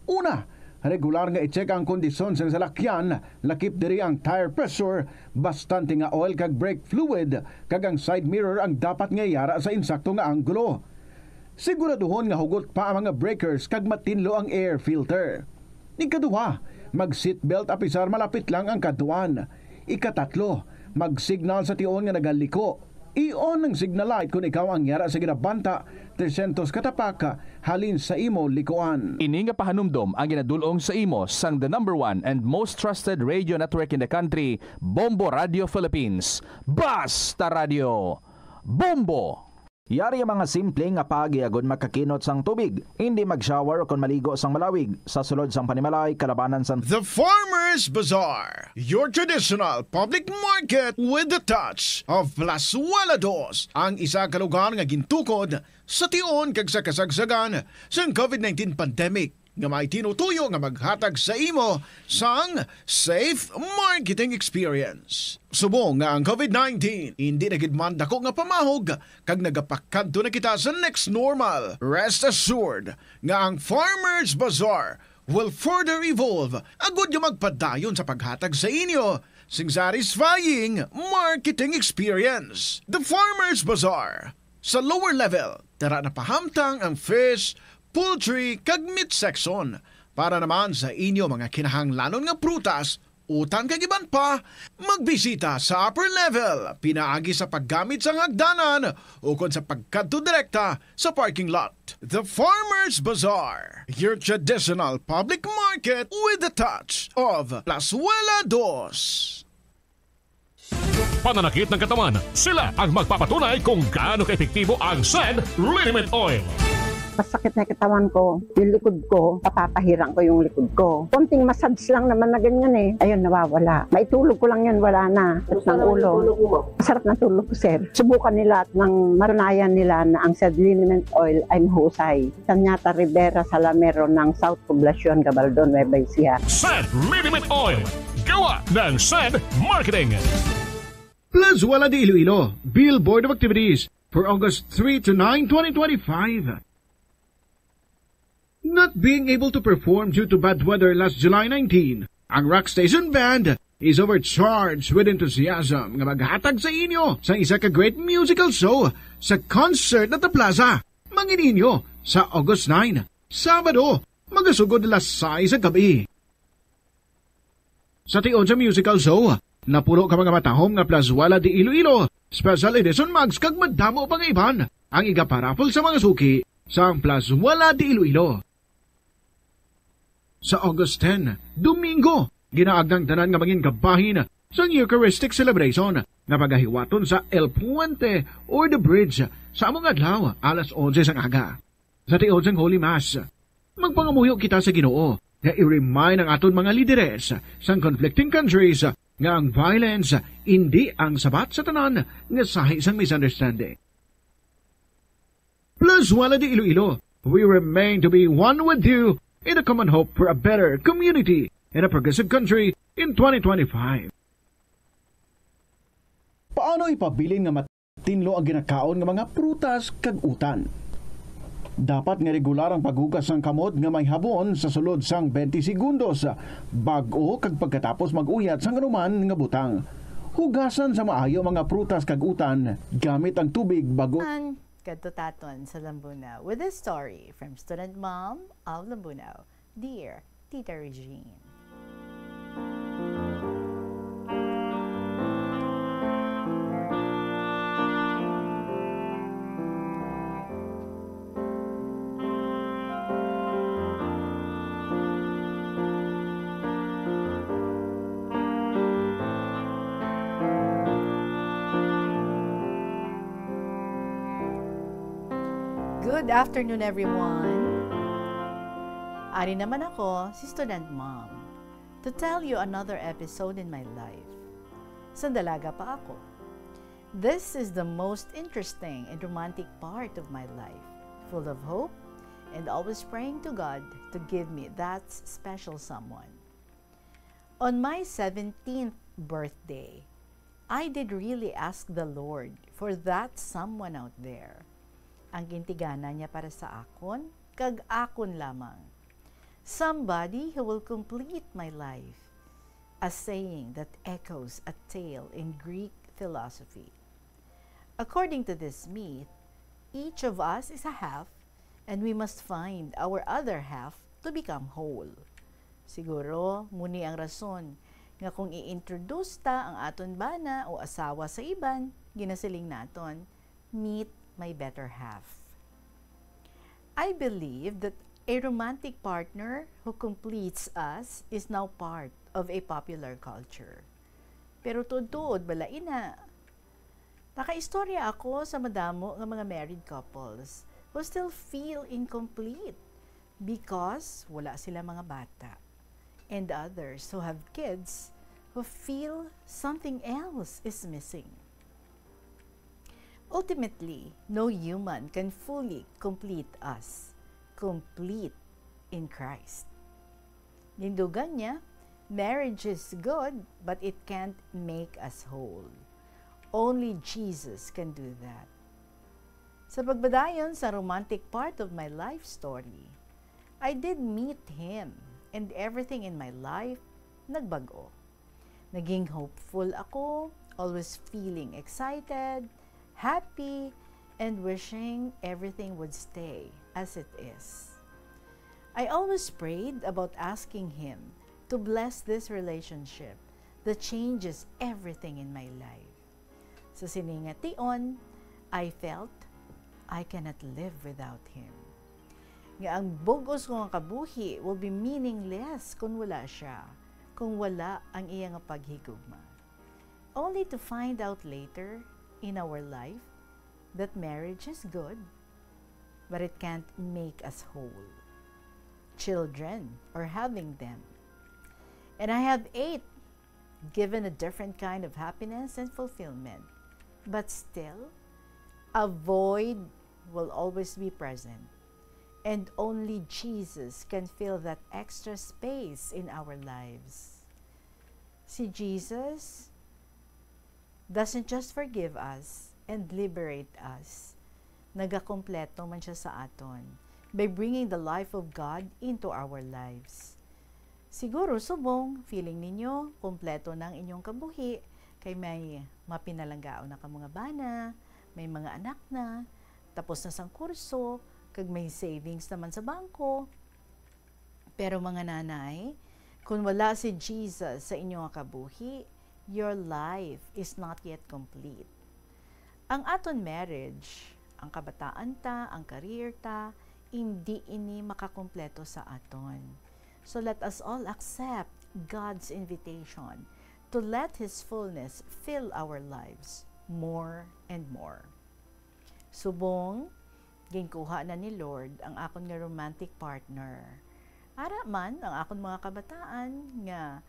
Una, regular nga i-check ang kondisyon sa salakyan, lakip diri ang tire pressure, bastante nga oil kag brake fluid, kag ang side mirror ang dapat nga yara sa insakto nga anggulo. Siguraduhon nga hugot pa ang mga breakers kag matinlo ang air filter. Ikaduha, mag-seatbelt apisar malapit lang ang kaduan. Ikatatlo, mag-signal sa tion nga nagaliko. I-on ang signal light kung ikaw ang yara sa ginabanta 300 katapaka halin sa imo likuan. Ini nga pahanumdom ang ginadulong sa imo sang the number 1 and most trusted radio network in the country, Bombo Radio Philippines. Basta Radio! Bombo! Yari ang mga simple nga pagiagod makakinot sang tubig, hindi mag-shower o kon maligo sang malawig, sa sulod sang panimalay, kalabanan sang The Farmer's Bazaar, your traditional public market with the touch of Plazuela Dos, ang isa ka lugar nga gintukod sa tion kag sa kasagsagan sang COVID-19 pandemic nga may tinutuyo nga maghatag sa imo sang safe marketing experience. Subong nga ang COVID-19 hindi nagidman dako nga pamahog kag nagapakadto na kita sa next normal. Rest assured nga ang Farmer's Bazaar will further evolve agud nga magpadayon sa paghatag sa inyo sing satisfying marketing experience. The Farmer's Bazaar. Sa lower level, tara na pahamtang ang fish, poultry kag meat section. Para naman sa inyo mga kinahanglanon nga prutas, utang kag iban pa, magbisita sa upper level, pinaagi sa paggamit sa hagdanan o kon sa pagkadto direkta sa parking lot. The Farmer's Bazaar, your traditional public market with the touch of Plazuela Dos. Pananakit ng katawan, sila ang magpapatunay kung gaano ka-epektibo ang Sand Liniment Oil. Masakit na katawan ko, yung likod ko, papapahirang ko yung likod ko. Konting massage lang naman na ganyan eh. Ayun, nawawala. Maitulog ko lang yun, wala na. At ng ulo. Masarap na tulog ko, sir. Subukan nila at nang matunayan nila na ang Sand Liniment Oil ay mahusay. Tanyata Rivera Salamero ng South Poblacion, Gabaldon, Nueva Ecija. Sand Liniment Oil. Gawa ng Sand Marketing. Plazuela de Iloilo, Billboard of Activities for August 3 to 9, 2025. Not being able to perform due to bad weather last July 19, ang Rock Station Band is overcharged with enthusiasm nga maghatag sa inyo sa isa ka great musical show sa concert at the Plaza. Mangininyo sa August 9, Sabado, magasugod alas 6 sa gabi. Sa tion sa musical show, napuno ka mga matahom nga Plazuela de Iloilo, special edition mags kag madamo pang iban ang igaparapol sa mga suki sa Plazuela de Iloilo. Sa August 10, Domingo, ginaagdang tanan nga mangin kabahin sa Eucharistic celebration na pagahiwaton sa El Puente or the Bridge sa among adlaw alas 11 sang aga. Sa tion sang Holy Mass, magpangamuyo kita sa Ginoo nga i-remind ang aton mga lideres sang conflicting countries nga ang violence hindi ang sabat sa tanan nga sahi sang misunderstanding. Plazuela de Iloilo, we remain to be one with you in a common hope for a better community in a progressive country in 2025. Paano ipabilin nga matinlo ang ginakaon nga mga prutas kag utan? Dapat nga regular ang paghugas ng kamot nga may habon sa sulod sang 20 segundos bag-o kag pagkatapos mag-uyat sang anuman nga butang. Hugasan sa maayo mga prutas kag utan gamit ang tubig bago Kadtutaton sa Lambunaw with a story from student mom of Lambunaw, Dear Tita Regine. Good afternoon, everyone. Ari naman ako, si Student Mom, to tell you another episode in my life. Sandalaga pa ako. This is the most interesting and romantic part of my life, full of hope and always praying to God to give me that special someone. On my 17th birthday, I did really ask the Lord for that someone out there. Ang gintigana niya para sa akon, kag akon lamang. Somebody who will complete my life. A saying that echoes a tale in Greek philosophy. According to this myth, each of us is a half and we must find our other half to become whole. Siguro, muni ang rason nga kung i-introduce ta ang aton bana o asawa sa iban, ginasiling naton, meet my better half. I believe that a romantic partner who completes us is now part of a popular culture. Pero tuod-tuod balain na. Nakaistorya ako sa madamo ng mga married couples who still feel incomplete because wala sila mga bata. And others who have kids who feel something else is missing. Ultimately, no human can fully complete us, complete in Christ. Nindugan niya, marriage is good, but it can't make us whole. Only Jesus can do that. Sa pagbadayon sa romantic part of my life story, I did meet Him, and everything in my life nagbago. Naging hopeful ako, always feeling excited, happy, and wishing everything would stay as it is. I always prayed about asking Him to bless this relationship that changes everything in my life. Sa siningation, I felt I cannot live without Him. Nga ang bugos ko nga kabuhi will be meaningless kung wala siya, kung wala ang iyang paghigugma. Only to find out later in our life that marriage is good, but it can't make us whole. Children or having them. And I have 8, given a different kind of happiness and fulfillment. But still, a void will always be present. And only Jesus can fill that extra space in our lives. Si Jesus doesn't just forgive us and liberate us. Nagakompleto man siya sa aton by bringing the life of God into our lives. Siguro subong, feeling ninyo, kompleto ng inyong kabuhi, kay may mapinalanggao na ka mga bana, may mga anak na, tapos na sang kurso, kag may savings naman sa bangko. Pero mga nanay, kung wala si Jesus sa inyong kabuhi, your life is not yet complete. Ang aton marriage, ang kabataan ta, ang career ta, hindi ini makakompleto sa aton. So let us all accept God's invitation to let His fullness fill our lives more and more. Subong, ginkuha na ni Lord ang akon nga romantic partner. Ara man ang akon mga kabataan nga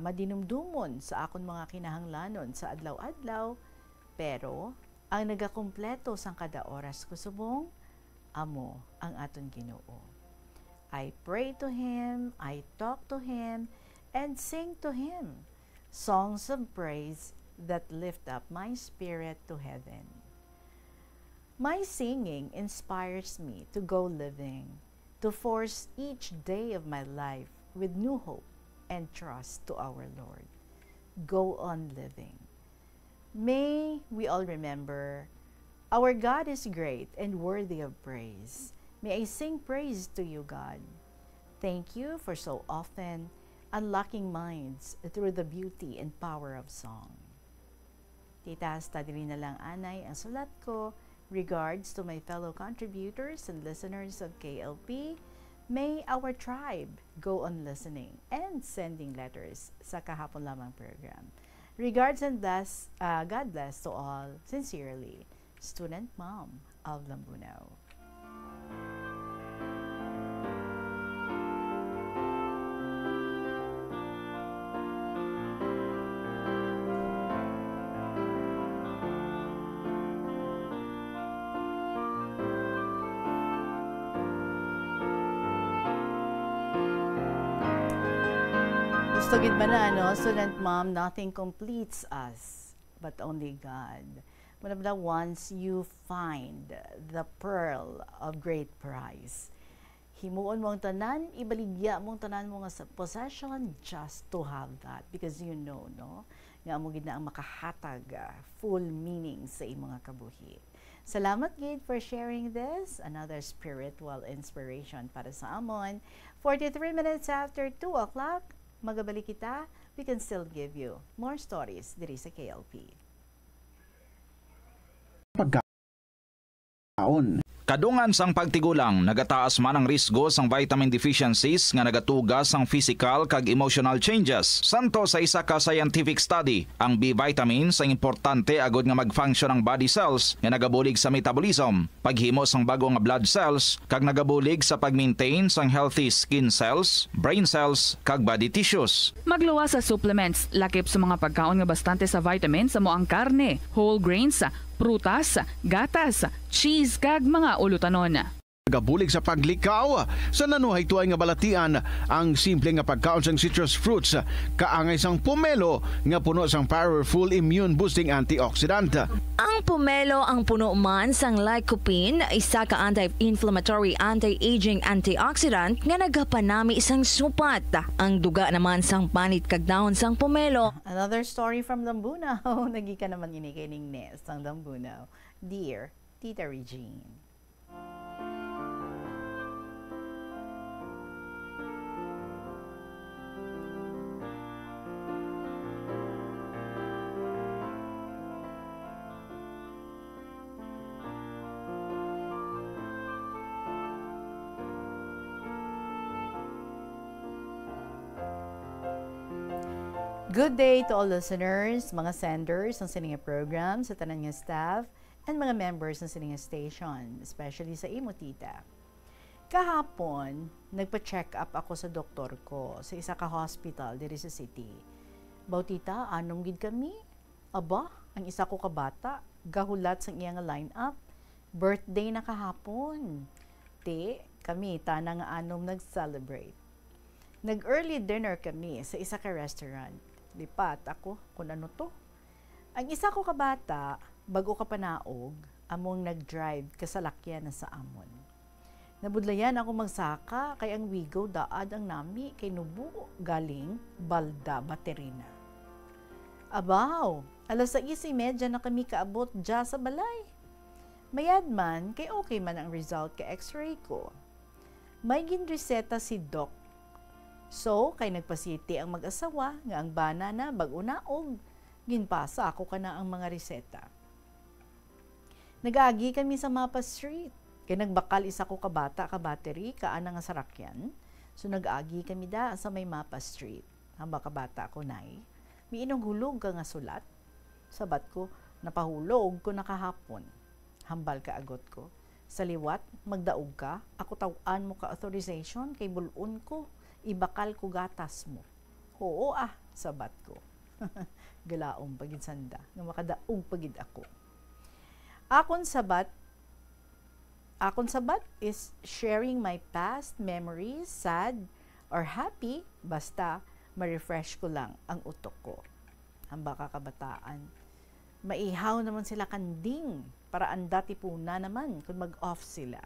madinumdumon sa akon mga kinahanglanon sa adlaw-adlaw, pero ang nagakompleto sang kada oras ko subong, amo ang aton Ginoo. I pray to Him, I talk to Him, and sing to Him songs of praise that lift up my spirit to heaven. My singing inspires me to go living, to force each day of my life with new hope and trust to our Lord. Go on living. May we all remember, our God is great and worthy of praise. May I sing praise to you, God. Thank you for so often unlocking minds through the beauty and power of song. Tita, study na lang anay ang sulat ko. Regards to my fellow contributors and listeners of KLP, may our tribe go on listening and sending letters sa Kahapon Lamang program. Regards and God bless to all. Sincerely, Student Mom of Lambunaw. Gusto gid man na, no? Student mom, nothing completes us, but only God. Manabla, once you find the pearl of great price, himuon mong tanan, ibaligya mong tanan mo nga sa possession just to have that. Because you know, no? Nga mo gid na ang makahatag full meaning sa imong mga kabuhi. Salamat gid for sharing this. Another spiritual inspiration para sa amon. 43 minutes after 2 o'clock, magabalik kita. We can still give you more stories diri sa KLP. Pagkaon. Kadungan sang pagtigulang, nagataas man ang risgo sang vitamin deficiencies nga nagatugas sang physical kag emotional changes. Santo sa isa ka scientific study, ang B vitamins ang importante agod nga mag-function ang body cells nga nagabulig sa metabolism, paghimo sang bago nga blood cells kag nagabulig sa pag-maintain sang healthy skin cells, brain cells kag body tissues. Magluwas sa supplements, lakip sa mga pagkaon nga bastante sa vitamins sa moang karne, whole grains, prutas, gatas, cheese kag mga ulutanon. Gabulig sa paglikaw sa nanuhay tuay nga balatian ang simple nga pagkaon sang citrus fruits kaangay sang pomelo nga puno sang powerful immune boosting antioxidant. Ang pomelo ang puno man sang lycopene, isa ka anti-inflammatory, anti-aging antioxidant nga nagapanami isang supat. Ang duga naman sang panit kag dahon sang pomelo. Another story from Dambunaw. Nagika naman ini kay ning Nes sang Dambunaw. Dear Tita Regine. Good day to all listeners, mga senders ng Sininga program, sa tanan nga staff, and mga members ng Sininga station, especially sa imo tita. Kahapon, nagpa-check up ako sa doktor ko sa isa ka hospital diri sa city. Baw tita, anong gid kami? Aba, ang isa ko ka bata, gahulat sang iyang line-up. Birthday na kahapon. Te, kami tanang anom nag-celebrate. Nag-early dinner kami sa isa ka restaurant. Lipat ako kung ano to. Ang isa ko kabata, bago ka panaog, among nag-drive kasalakyan na sa amon. Nabudlayan ako magsaka, kay ang wigo daad ang nami kay Nubu galing Balda, Baterina. Abaw, 6:30 na kami kaabot dya sa balay. Mayad man, kay okay man ang result ka x-ray ko. May ginreseta si Doc. So, kay nagpasiti ang mag-asawa nga ang bana na bag-unaog, ginpasa ako kana ang mga reseta. Nag-agi kami sa Mapa Street, kay nagbakal isa ko kabata ka battery kaana nga sarakyan. So nag-agi kami da sa may Mapa Street. Hamba kabata ko nay, miinong hulog ka nga sulat. Sabat ko, napahulog ko nakahapon. Hambal ka agot ko. Sa liwat, magdaog ka, ako tawan mo ka authorization kay bulun ko. Ibakal ko gatas mo. Oo sabat ko. Galaong pagid sanda, nga makadaog pagid ako. Akon sabat is sharing my past memories, sad or happy, basta ma-refresh ko lang ang utok ko. Hamba ka kabataan. Maihaw naman sila kanding para anda tipuna naman kung mag-off sila.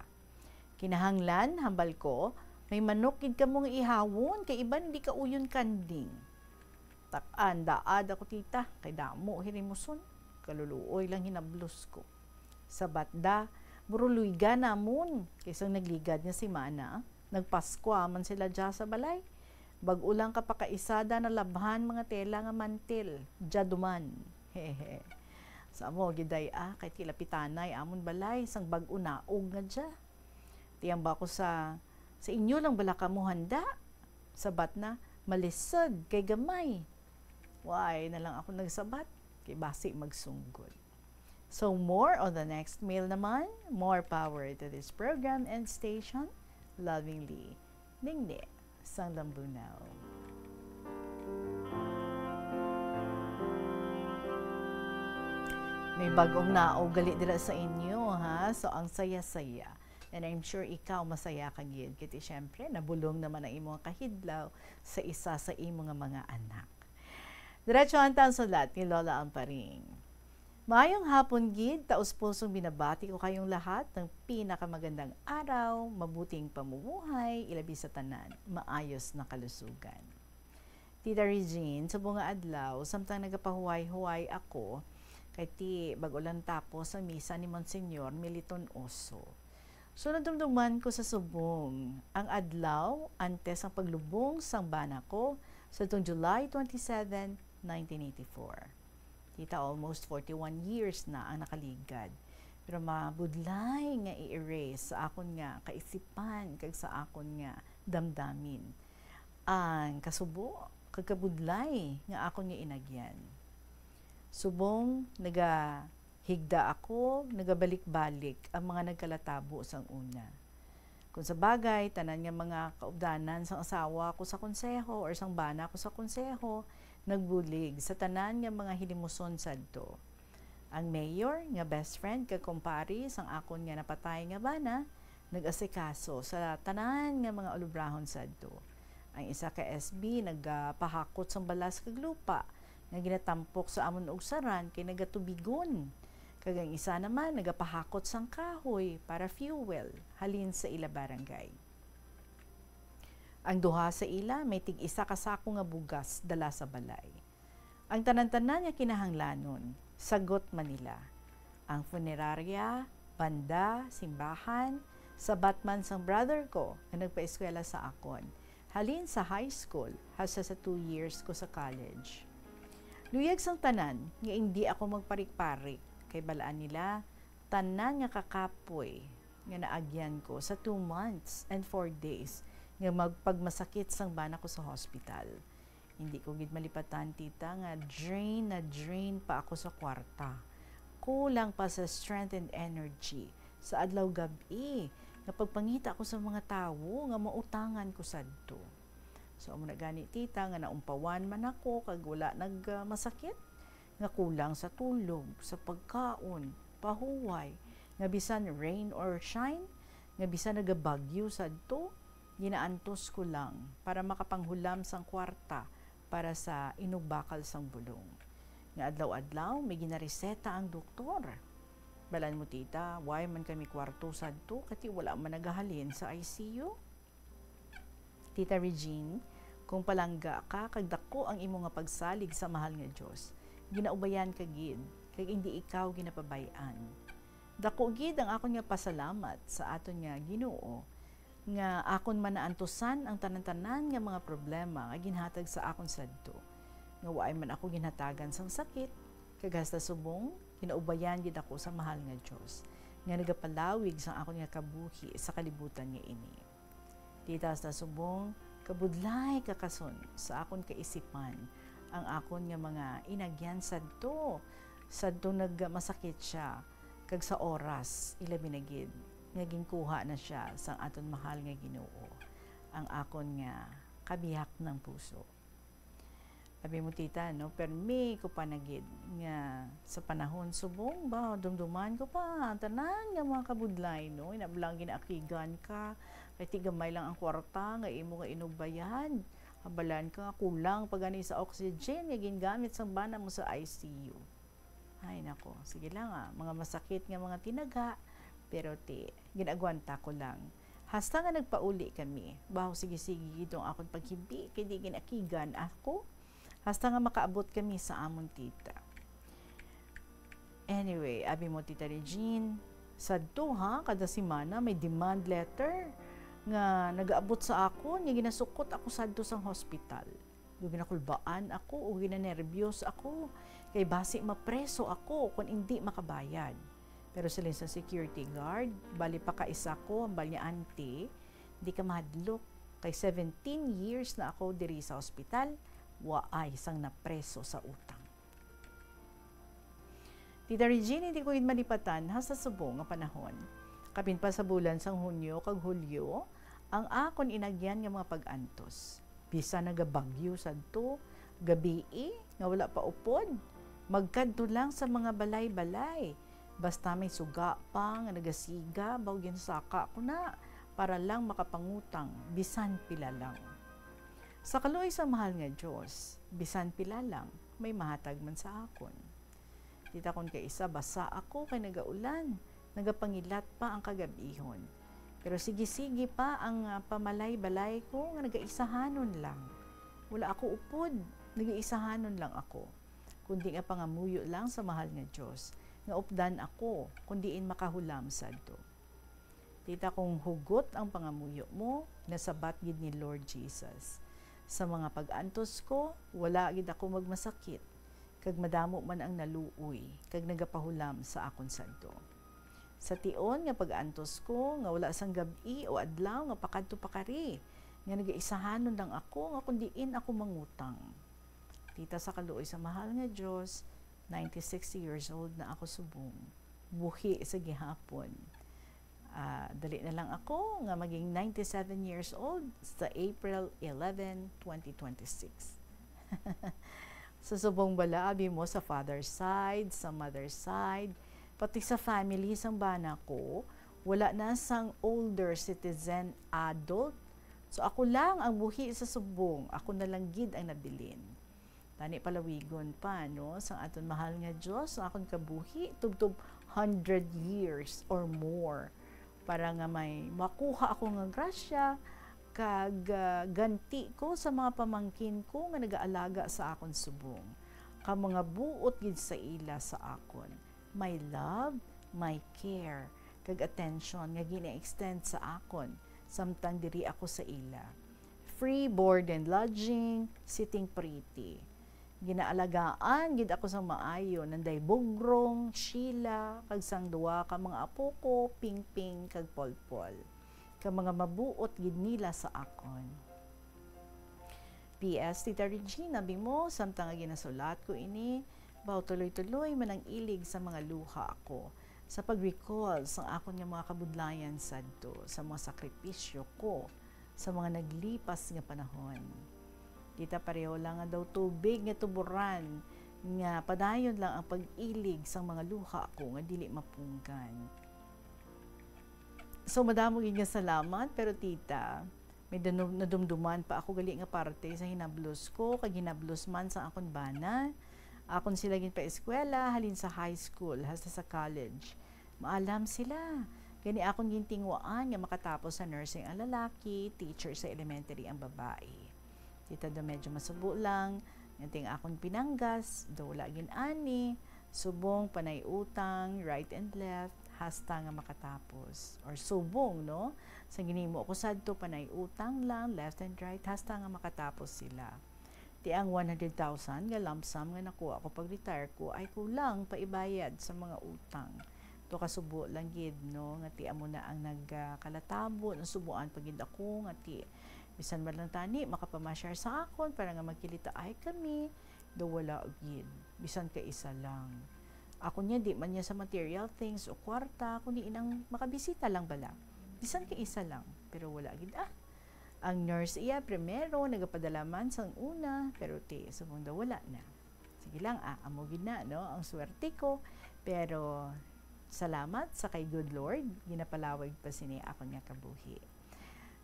Kinahanglan, hambal ko, may manok gid ka mong ihawon, kay iban di ka uyon kanding. Tak-an, daad ako tita, kay damo hirimuson, kaluluoy lang hinablos ko. Sabat da, buruluiga namon, kaysang nagligad niya si Mana, nagpaskwa man sila dya sa balay. Bag-ulang kapakaisada na labhan mga tela nga mantil, dya duman. Hehe. Sa mo, giday kay kilapitanay, amon balay, sang bag-unaog nga dya. Tiyang ba ko sa inyo lang bala ka mo handa. Sabat na, malisod kay gamay. Why na lang ako nagsabat, kay basi magsunggol. So more on the next mail naman. More power to this program and station. Lovingly, Ningde, sang Dambunaw. May bagong naog gali dila sa inyo, ha? So ang saya-saya. And I'm sure ikaw masaya ka gid kiti syempre nabulong naman ang imong kahidlaw sa isa sa imong mga anak. Diretso ang tansulat ni Lola Amparing. Maayong hapon gid, taos-pusong binabati ko kayong lahat ng pinakamagandang araw, mabuting pamumuhay, ilabi sa tanan, maayos na kalusugan. Tita Regine, sa bunga adlaw, samtang nagapahuway-huway ako, kay ti bagulan tapos sa misa ni Monsignor Militon Oso. So nadumduman ko sa subong ang adlaw antes ang paglubong sang bana ko sa July 27, 1984. Kita almost 41 years na ang nakaligad. Pero mabudlay nga i-erase sa akon nga kaisipan kag sa akon nga damdamin. Ang kasubo kagkabudlay nga akon nga inagyan. Subong nagahigda ako, nagabalik-balik ang mga nagkalatabo sang una. Kung sa bagay, tanan nga mga kaugdanan sang asawa ko sa konseho or sang bana ko sa konseho, nagbulig sa tanan nga mga hilimuson sadto. Ang mayor nga best friend kag kumpari sang akon nga napatay nga bana, nag-asikaso sa tanan nga mga ulubrahon sadto. Ang isa ka SB nagpahakot sang balas kag lupa, nga ginatampok sa amon og saran kay nagatubigon. Kag ang isa naman nagapahakot sang kahoy para fuel halin sa ila barangay. Ang duha sa ila may tig-isa ka sako nga bugas dala sa balay. Ang tanan-tanan nga kinahanglanon, sagot Manila. Ang funerarya, banda, simbahan, sa Batman sang brother ko nga nagpa-eskwela sa akon. Halin sa high school hasta sa 2 years ko sa college. Luyag sang tanan nga hindi ako magparik-parik kay balaan nila tanan nga kakapoy nga naagyan ko sa 2 months and 4 days nga magpagmasakit sang bana ko sa hospital. Hindi ko gid malipatan tita nga drain pa ako sa kwarta. Kulang pa sa strength and energy sa adlaw gabi nga pagpangita ko sa mga tawo nga mautangan ko sadto. So amo na gani tita nga naumpawan man ako kag wala nagmasakit nga kulang sa tulog, sa pagkaon, pahuway, nga bisan rain or shine, nga bisan nagabagyo sadto, ginaantos ko lang para makapanghulam sang kwarta para sa inugbakal sang bulong. Nga adlaw-adlaw may ginareseta ang doktor. Balan mo tita, why man kami kwarto sadto kati wala man nagahalin sa ICU? Tita Regine, kung palangga ka, kagdako ang imo nga pagsalig sa mahal nga Dios. Ginaubayan ka gid, kag hindi ikaw ginapabayan. Dako gid ang akon nga pasalamat sa aton nga Ginoo nga akon man naantusan ang tanan-tanan nga mga problema nga ginhatag sa akon sadto. Nga waay man ako ginhatagan sang sakit, kag hasta subong ginaubayan gid ako sa mahal nga Dios nga nagapalawig sang akon nga kabuhi sa kalibutan nga ini. Tita sa subong kabudlay kakason sa akon kaisipan ang akon nga mga inagyan sadto nagmasakit siya kag sa oras ilabi na gid nga ginkuha na siya sang aton mahal nga Ginoo ang akon nga kabihak ng puso. Abi mo tita no, permi ko pa nagid nga sa panahon subong ba dumduman ko pa tanan nga mga kabudlay no, inablang ginaakigan ka kay tigamay lang ang kwarta nga imo nga inugbayan. Habalan ka nga kulang pagani sa oxygen nga gingamit sang bana mo sa ICU. Ay nako, sige lang mga masakit nga mga tinaga pero ginagwanta ko lang. Hasta nga nagpauli kami. Baho sige-sige itong akong paghibi kay di ginakigan ako. Hasta nga makaabot kami sa amon tita. Anyway, abi mo tita Regine, sadto kada semana may demand letter nga nagaabot sa ako, nga ginasukot ako sadto sang hospital. Ginakulbaan ako o ginanervyos ako kay basi mapreso ako kung hindi makabayad. Pero sila sa security guard, bali pa ka isa ko, ang bali auntie, di ka mahadlok. Kay 17 years na ako diri sa hospital, waay sang napreso sa utang. Tita Regine, hindi ko yun malipatan hasta subong nga panahon. Kapin pa sa bulan sang Hunyo kag Hulyo, ang akon inagyan nga mga pag-antos. Bisa nagabagyo sadto, gabi nga wala pa upod. Magkadto lang sa mga balay-balay. Basta may suga pa nga nagasiga, bawag yun saka ko na para lang makapangutang, bisan pila lang. Sa kaloy sa mahal nga Diyos, bisan pila lang, may mahatag man sa akon. Dita kon kay isa, basa ako kay nagaulan, nagapangilat pa ang kagabihon. Pero sige-sige pa ang pamalay-balay ko nga nagaisahanon lang. Wala ako upod, nagaisahanon lang ako. Kundi nga pangamuyo lang sa mahal nga Diyos, nga updan ako, kundiin makahulam sadto. Tita kong hugot ang pangamuyo mo, nasabat gid ni Lord Jesus. Sa mga pag-antos ko, wala gid ako magmasakit, kag madamo man ang naluoy, kag nagapahulam sa akon sadto. Sa tion nga pag-antos ko, nga wala sang gabi o adlaw nga pakadto pakari, nga nagaisahanon lang ako, nga kundiin ako mangutang. Tita sa kaluoy sa mahal nga Diyos, 96 years old na ako subong. Buhi sa gihapon. Dali na lang ako nga maging 97 years old sa April 11, 2026. Sa subong bala, abi mo sa father's side, sa mother's side, pati sa family sang bana ko, wala na sang older citizen adult. So ako lang ang buhi sa subong, ako na lang gid ang nabilin. Tani palawigon pa, no? Sang aton mahal nga Diyos, ang akong kabuhi, tubtob 100 years or more. Para nga may makuha ako nga grasya, kag ganti ko sa mga pamangkin ko nga nagaalaga sa akon subong. Ka mga buot gid sa ila sa akon. My love, my care, kag attention nga gina-extend sa akon, samtang diri ako sa ila. Free board and lodging, sitting pretty. Ginaalagaan gid ako sa maayo, nanday Bugrong, Sheila, kag sang duwa ka mga apo ko, Pingping kag Polpol. Kag mga mabuot gid nila sa akon. PS, Tita Regina, bimo, samtang nga ginasulat ko ini, baw tuloy-tuloy man ang ilig sa mga luha ako, sa pag-recall sa akon nga mga kabudlayan sadto, sa mga sakripisyo ko, sa mga naglipas nga panahon. Kita pareho lang nga daw tubig nga tuburan, nga padayon lang ang pag-ilig sa mga luha ko nga dili mapunggan. So madamo gid nga salamat, pero tita, may nadumduman pa ako gali nga parte sa hinablos ko, kag hinablos man sa akon bana. Akon sila gid pa eskwela, halin sa high school, hasta sa college. Maalam sila. Gani akon gintingwaan nga makatapos sa nursing ang lalaki, teacher sa elementary ang babae. Tita do medyo masubo lang, nganting akon pinanggas, do wala gin-ani, subong panay utang, right and left, hasta nga makatapos. Or subong, no? Sa ginimo ko sadto panay utang lang, left and right, hasta nga makatapos sila. Ti ang 100,000 nga lump sum nga nakuha ko pag retire ko ay kulang paibayad sa mga utang. To kasubo lang gid, no? Nga ti amo na ang nagkalatabo, nasubuan pagid ako nga ti bisan man lang tani makapamasyar sa akon para nga magkilita ay kami, do wala gid. Bisan ka isa lang. Ako niya di man niya sa material things o kwarta, kundi inang makabisita lang bala. Bisan ka isa lang, pero wala gid. Ang nurse iya primero nagapadala man sang una, pero ti subong daw wala na. Sige lang, amo gid na, no? Ang swerte ko, pero salamat sa kay good Lord, ginapalawag pa sini ako nga kabuhi.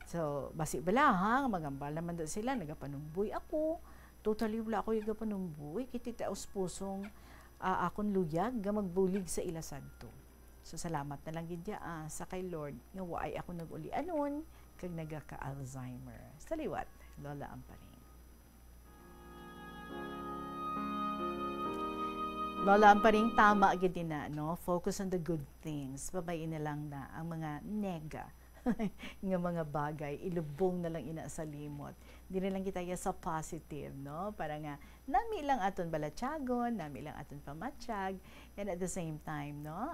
So, basi bala ha, magambal naman da sila, nagapanumboy ako. Totally wala ako yung nagapanumboy, kiti taos pusong akon luyag, ga magbulig sa ilasadto. So, salamat na lang gidya sa kay Lord, nga waay ako nag-uli anon, kag nagaka-Alzheimer. Saliwat, Lola Amparing. Lola Amparing, tama gid na, no? Focus on the good things. Babayin na lang na ang mga nega nga mga bagay, ilubong na lang ina sa limot. Di na lang kita sa positive, no? Para nga, nami lang aton balatyagon, nami lang aton pamatsyag, and at the same time, no?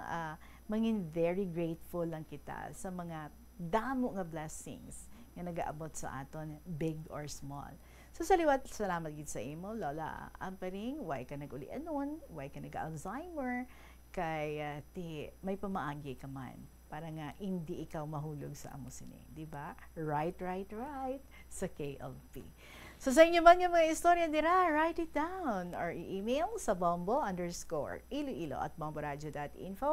Mangin very grateful lang kita sa mga damo nga blessings nga nagaabot sa aton, big or small. So saliwat, salamat gid sa imo, Lola Amparing, why ka nag-uli anon, why ka nag-Alzheimer, kay may pamaagi ka man. Para nga hindi ikaw mahulog sa amo sini, di ba? Right sa KLP. So sa inyo man yung mga istorya nila, write it down or i-email sa bombo_iloilo@bomboradio.info.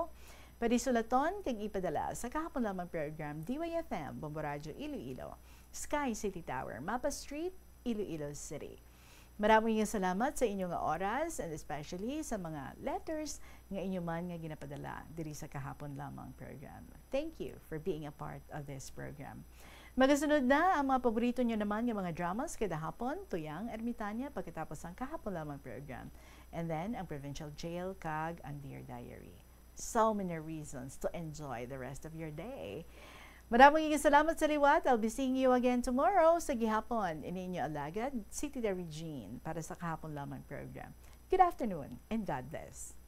Pwede sulaton kag ipadala sa kahapon lamang program DYFM Bombo Radio Iloilo, Sky City Tower, Mapa Street, Iloilo City. Maraming salamat sa inyong oras and especially sa mga letters nga inyo man nga ginapadala diri sa kahapon lamang program. Thank you for being a part of this program. Magasunod na ang mga paborito nyo naman ng mga dramas kada hapon, Tuyang Ermitanya pagkatapos ang kahapon lamang program. And then ang Provincial Jail kag ang Dear Diary. So many reasons to enjoy the rest of your day. Maraming salamat sa liwat. I'll be seeing you again tomorrow sa gihapon. Ininyo alagad, City Regine para sa kahapon lamang program. Good afternoon and God bless.